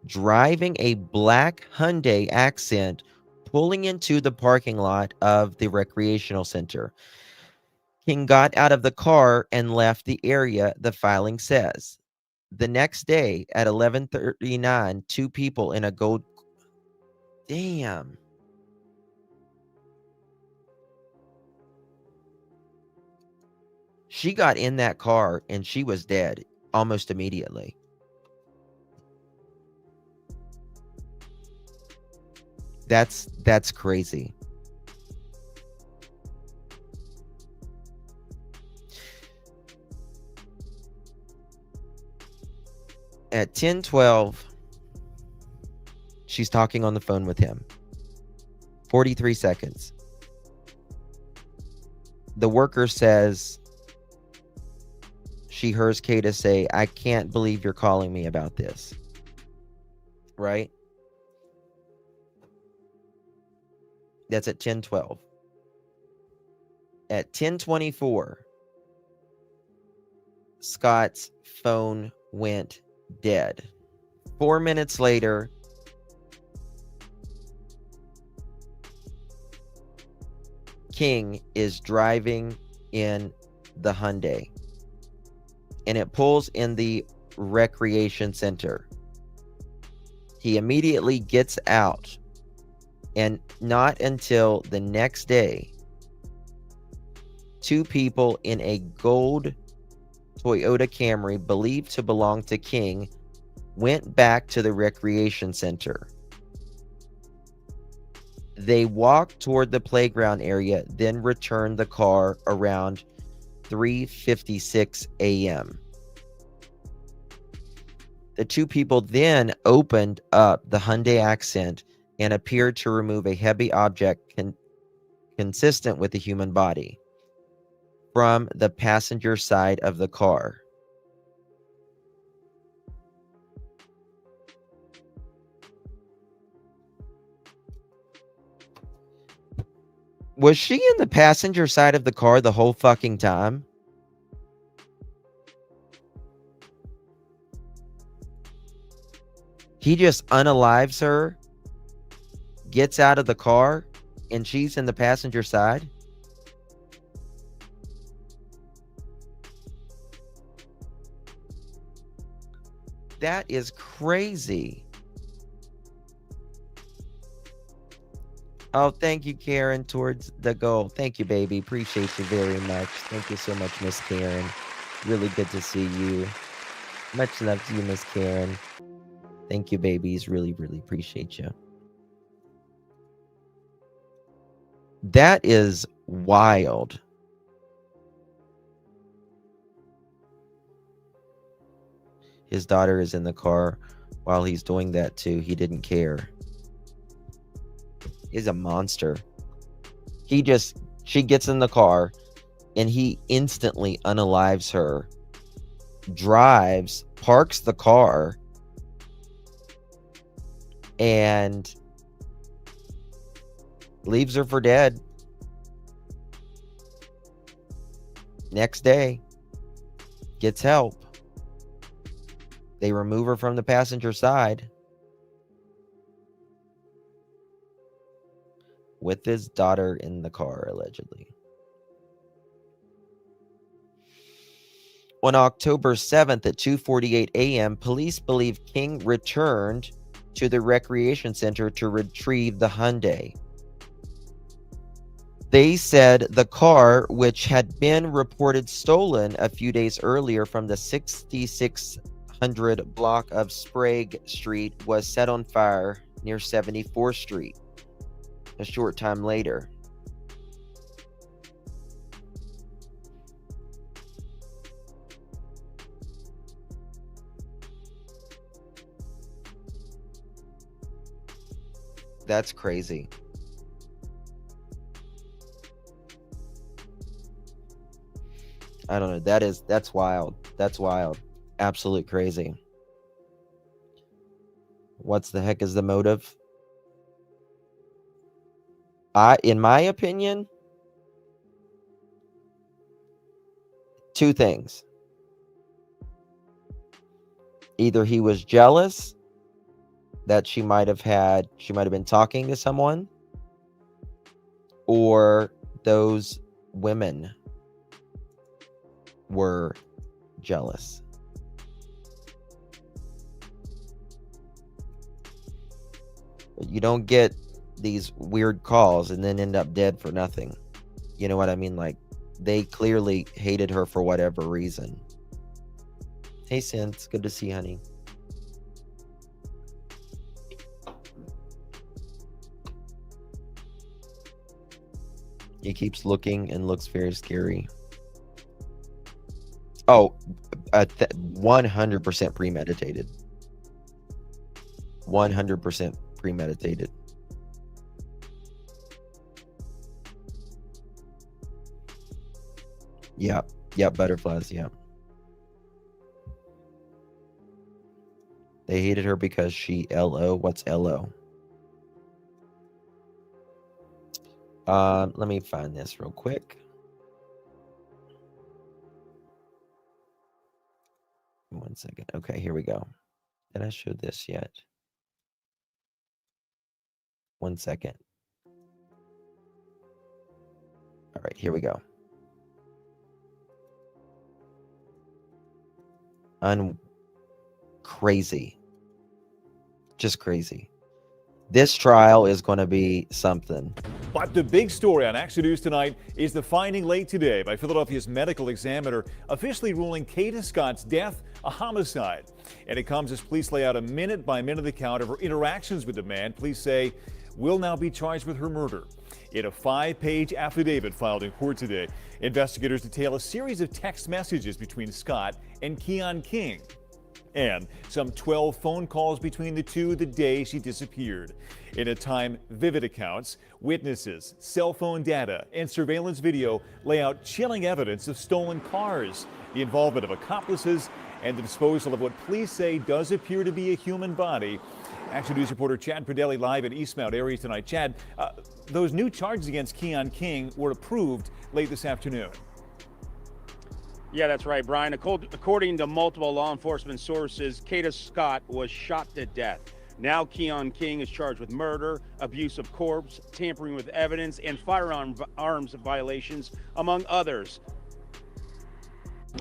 driving a black Hyundai Accent pulling into the parking lot of the recreational center. King got out of the car and left the area, the filing says. The next day at 11:39, two people in a gold... Damn. She got in that car and she was dead almost immediately. That's crazy. At 10:12, she's talking on the phone with him. 43 seconds. The worker says she hears Kada say, I can't believe you're calling me about this. Right? That's at 10:12. At 10:24, Scott's phone went dead. 4 minutes later, King is driving in the Hyundai, and it pulls in the recreation center. He immediately gets out, and not until the next day, two people in a gold Toyota Camry believed to belong to King went back to the recreation center. They walked toward the playground area, then returned the car around 3:56 a.m. The two people then opened up the Hyundai Accent and appeared to remove a heavy object consistent with the human body from the passenger side of the car. Was she in the passenger side of the car the whole fucking time? He just unalives her, gets out of the car, and she's in the passenger side? That is crazy. Oh, thank you, Karen, towards the goal. Thank you, baby. Appreciate you very much. Thank you so much, Miss Karen. Really good to see you. Much love to you, Miss Karen. Thank you, babies. Really, really appreciate you. That is wild. His daughter is in the car while he's doing that too. He didn't care. He's a monster. She gets in the car and he instantly unalives her, drives, parks the car, and leaves her for dead. Next day, gets help. They remove her from the passenger side with his daughter in the car, allegedly. On October 7th at 2:48 a.m., police believe King returned to the recreation center to retrieve the Hyundai. They said the car, which had been reported stolen a few days earlier from the 6600 block of Sprague Street, was set on fire near 74th Street a short time later. That's crazy. I don't know. That's wild. That's wild. Absolute crazy. What's the heck is the motive? In my opinion, two things. Either he was jealous that she might have been talking to someone, or those women were jealous. But you don't get these weird calls and then end up dead for nothing. You know what I mean? Like, they clearly hated her for whatever reason. Hey, Synth, good to see you, honey. He keeps looking and looks very scary. Oh, 100% premeditated. 100% premeditated. Yep, butterflies, yeah. They hated her because she LO. What's LO? Let me find this real quick. One second. Okay, here we go. Did I show this yet? One second. All right, here we go. Crazy. Just crazy. This trial is going to be something. But the big story on Action News tonight is the finding late today by Philadelphia's medical examiner officially ruling Kada Scott's death a homicide. And it comes as police lay out a minute-by-minute account of her interactions with the man police say will now be charged with her murder. In a 5-page affidavit filed in court today, investigators detail a series of text messages between Scott and Keon King, and some 12 phone calls between the two the day she disappeared. In a time vivid accounts, witnesses, cell phone data, and surveillance video lay out chilling evidence of stolen cars, the involvement of accomplices, and the disposal of what police say does appear to be a human body. Action News reporter Chad Pradelli live in Eastmount area tonight. Chad, those new charges against Keon King were approved late this afternoon. Yeah, that's right, Brian. According to multiple law enforcement sources, Kada Scott was shot to death. Now Keon King is charged with murder, abuse of corpse, tampering with evidence, and firearms violations, among others.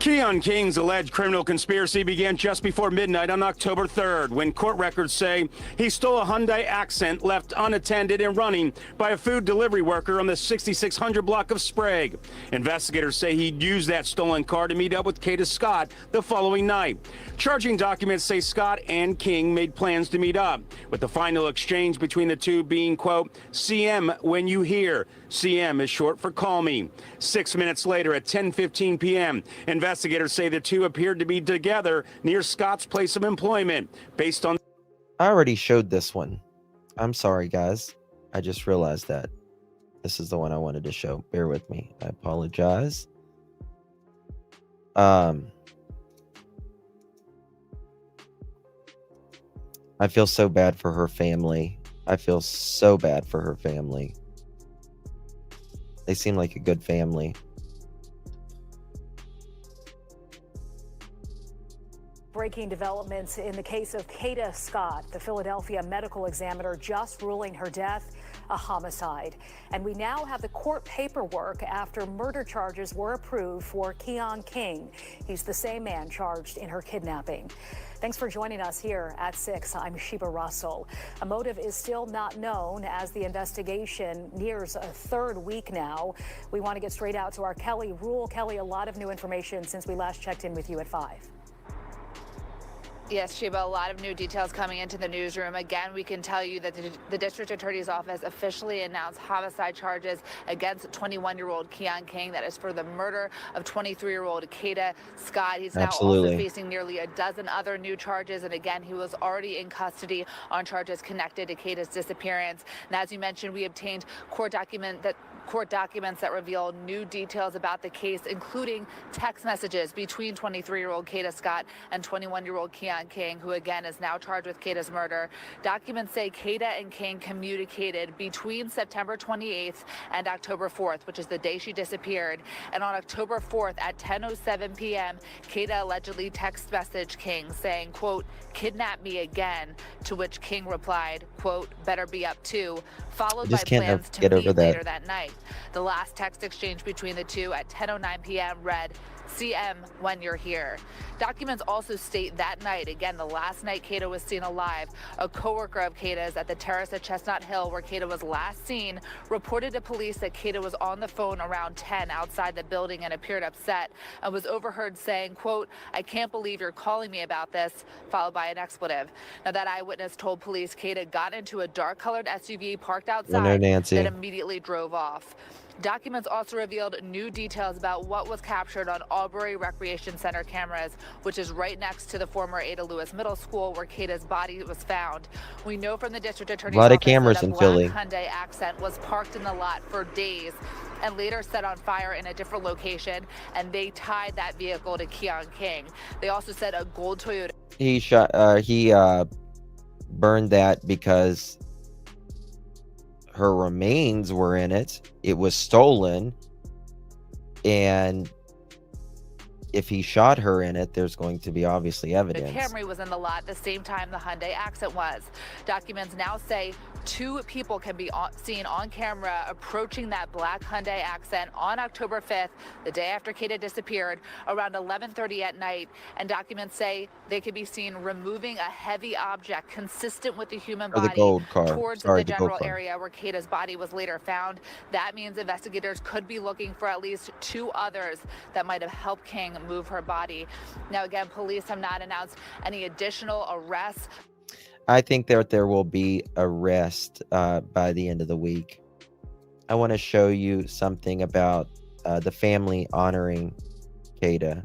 Keon King's alleged criminal conspiracy began just before midnight on October 3rd, when court records say he stole a Hyundai Accent left unattended and running by a food delivery worker on the 6600 block of Sprague. Investigators say he'd used that stolen car to meet up with Kada Scott the following night. Charging documents say Scott and King made plans to meet up, with the final exchange between the two being, quote, CM when you hear. CM is short for call me. 6 minutes later at 10:15 p.m., investigators say the two appeared to be together near Scott's place of employment. Based on I already showed this one. I'm sorry, guys. I just realized that. This is the one I wanted to show. Bear with me. I apologize. I feel so bad for her family. I feel so bad for her family. They seem like a good family. Breaking developments in the case of Kada Scott, the Philadelphia medical examiner just ruling her death a homicide. And we now have the court paperwork after murder charges were approved for Keon King. He's the same man charged in her kidnapping. Thanks for joining us here at 6. I'm Sheba Russell. A motive is still not known as the investigation nears a third week now. We want to get straight out to our Kelly Rule. Kelly, a lot of new information since we last checked in with you at 5. Yes, Sheba, a lot of new details coming into the newsroom. Again, we can tell you that the District Attorney's Office officially announced homicide charges against 21-year-old Keon King. That is for the murder of 23-year-old Kada Scott. He's now also facing nearly a dozen other new charges. And again, he was already in custody on charges connected to Kada's disappearance. And as you mentioned, we obtained court documents that reveal new details about the case, including text messages between 23-year-old Kada Scott and 21-year-old Keon King, who again is now charged with Kada's murder. Documents say Kada and King communicated between September 28th and October 4th, which is the day she disappeared. And on October 4th at 10:07 p.m., Kada allegedly text messaged King saying, quote, "Kidnap me again," to which King replied, quote, "Better be up too," followed by plans to meet later that night. The last text exchange between the two at 10:09 p.m. read, "CM when you're here." Documents also state that night, again, the last night Kada was seen alive, a coworker of Kada's at the terrace at Chestnut Hill, where Kada was last seen, reported to police that Kada was on the phone around 10 outside the building and appeared upset, and was overheard saying, quote, "I can't believe you're calling me about this," followed by an expletive. Now, that eyewitness told police Kada got into a dark-colored SUV parked outside that immediately drove off. Documents also revealed new details about what was captured on Albury Recreation Center cameras, which is right next to the former Ada Lewis Middle School where Kada's body was found. We know from the District Attorney's Office that a black Hyundai Accent was parked in the lot for days and later set on fire in a different location, and they tied that vehicle to Keon King. They also said a gold Toyota. He burned that because her remains were in it. It was stolen, and if he shot her in it, there's going to be obviously evidence. The Camry was in the lot at the same time the Hyundai Accent was. Documents now say 2 people can be seen on camera approaching that black Hyundai Accent on October 5th, the day after Kada disappeared, around 11:30 at night. And documents say they could be seen removing a heavy object consistent with the human body towards the general area where Kada's body was later found. That means investigators could be looking for at least 2 others that might have helped King move her body. Now, again, police have not announced any additional arrests. I think that there will be arrest by the end of the week. I want to show you something about the family honoring Kada.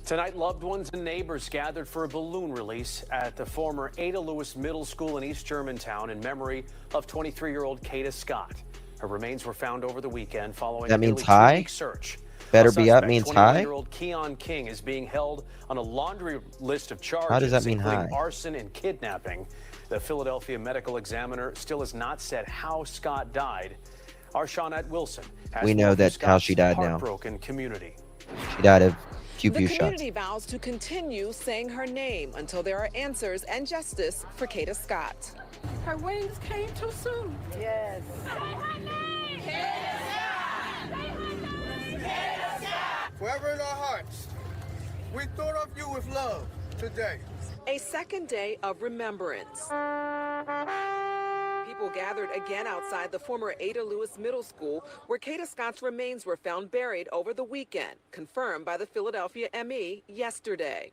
Tonight, loved ones and neighbors gathered for a balloon release at the former Ada Lewis Middle School in East Germantown in memory of 23-year-old Kada Scott. Her remains were found over the weekend following a nearly 2-week search. Better be up means high. 21-year-old Keon King is being held on a laundry list of charges, How does that mean including high? arson and kidnapping. The Philadelphia medical examiner still has not said how Scott died. Our Shawnette Wilson has We know that how she died now. Heartbroken community. She died of few The shots. community vows to continue saying her name until there are answers and justice for Kada Scott. Her wings came too soon. Yes. Forever in our hearts, we thought of you with love today. A second day of remembrance. People gathered again outside the former Ada Lewis Middle School, where Kada Scott's remains were found buried over the weekend, confirmed by the Philadelphia ME yesterday.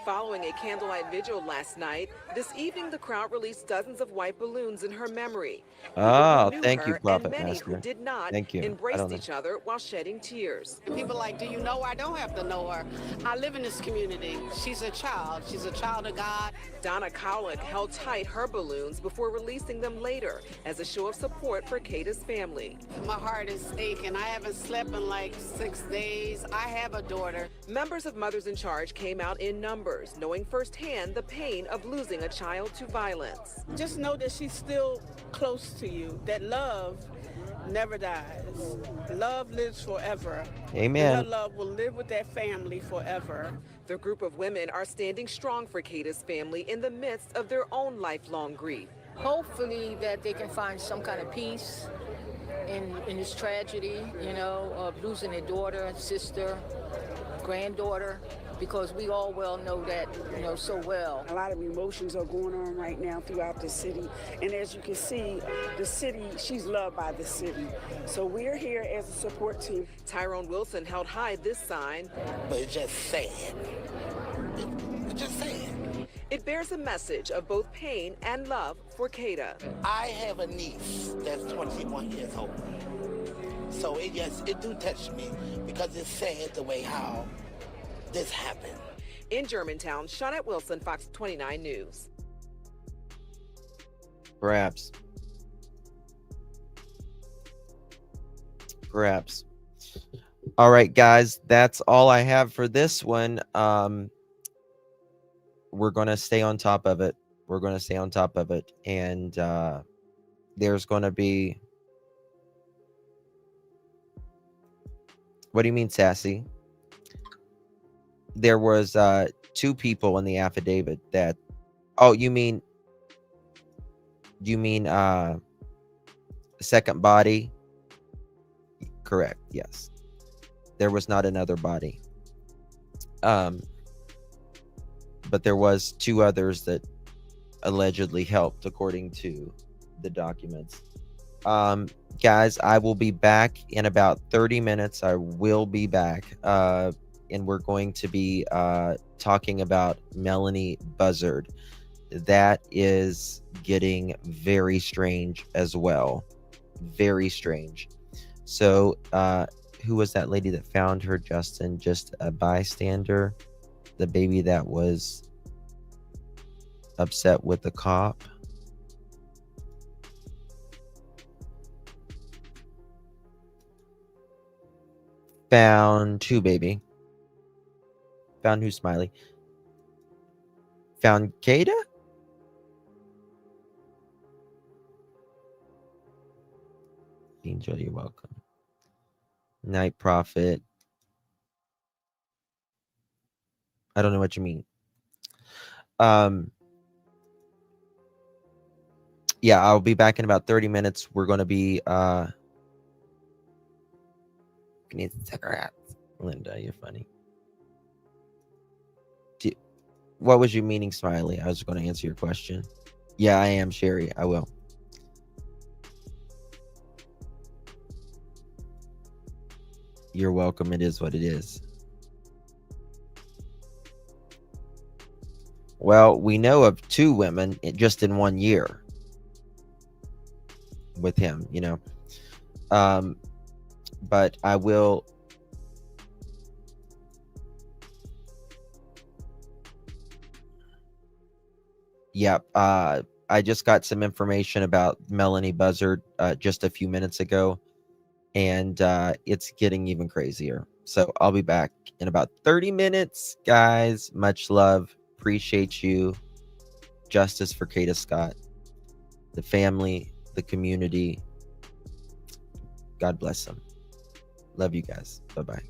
Following a candlelight vigil last night, this evening the crowd released dozens of white balloons in her memory. Oh, People who knew thank you, her Prophet and many who Master. did not Thank you. I embraced don't know. each other while shedding tears. People like, do you know her? I don't have to know her. I live in this community. She's a child. She's a child of God. Donna Cowlick held tight her balloons before releasing them later as a show of support for Kada's family. My heart is aching. I haven't slept in like 6 days. I have a daughter. Members of Mothers in Charge came out in numbers, knowing firsthand the pain of losing a child to violence. Just know that she's still close to you, that love never dies. Love lives forever. Amen. And her love will live with that family forever. The group of women are standing strong for Kada's family in the midst of their own lifelong grief. Hopefully that they can find some kind of peace in this tragedy, you know, of losing their daughter, sister, granddaughter, because we all well know that, you know, so well. A lot of emotions are going on right now throughout the city. And as you can see, the city, she's loved by the city. So we're here as a support team. Tyrone Wilson held high this sign. But it's just sad. It's just sad. It bears a message of both pain and love for Kada. I have a niece that's 21 years old. So it do touch me because it's sad the way how this happened. In Germantown, Shawnette Wilson, Fox 29 News. Perhaps. All right, guys, that's all I have for this one. We're going to stay on top of it. And there's going to be... What do you mean, Sassy? There was 2 people in the affidavit that... Oh, you mean second body? Correct, yes. There was not another body. But there was 2 others that allegedly helped, according to the documents. Guys, I will be back in about 30 minutes. I will be back. And we're going to be talking about Melanie Buzzard. That is getting very strange as well. Very strange. So, who was that lady that found her, Justin? Just a bystander? The baby that was upset with the cop? Found who, baby? Found who, Smiley? Found Kada? Angel, you're welcome. Night Prophet. I don't know what you mean. Yeah, I'll be back in about 30 minutes. We're going to be need cigarettes. Linda, you're funny. What was you meaning, Smiley? I was going to answer your question. Yeah, I am, Sherry. I will. You're welcome. It is what it is. Well, we know of 2 women just in 1 year with him, you know. But I will... Yeah, I just got some information about Melanie Buzzard just a few minutes ago, and it's getting even crazier. So I'll be back in about 30 minutes, guys. Much love. Appreciate you. Justice for Kada Scott, the family, the community. God bless them. Love you guys. Bye-bye.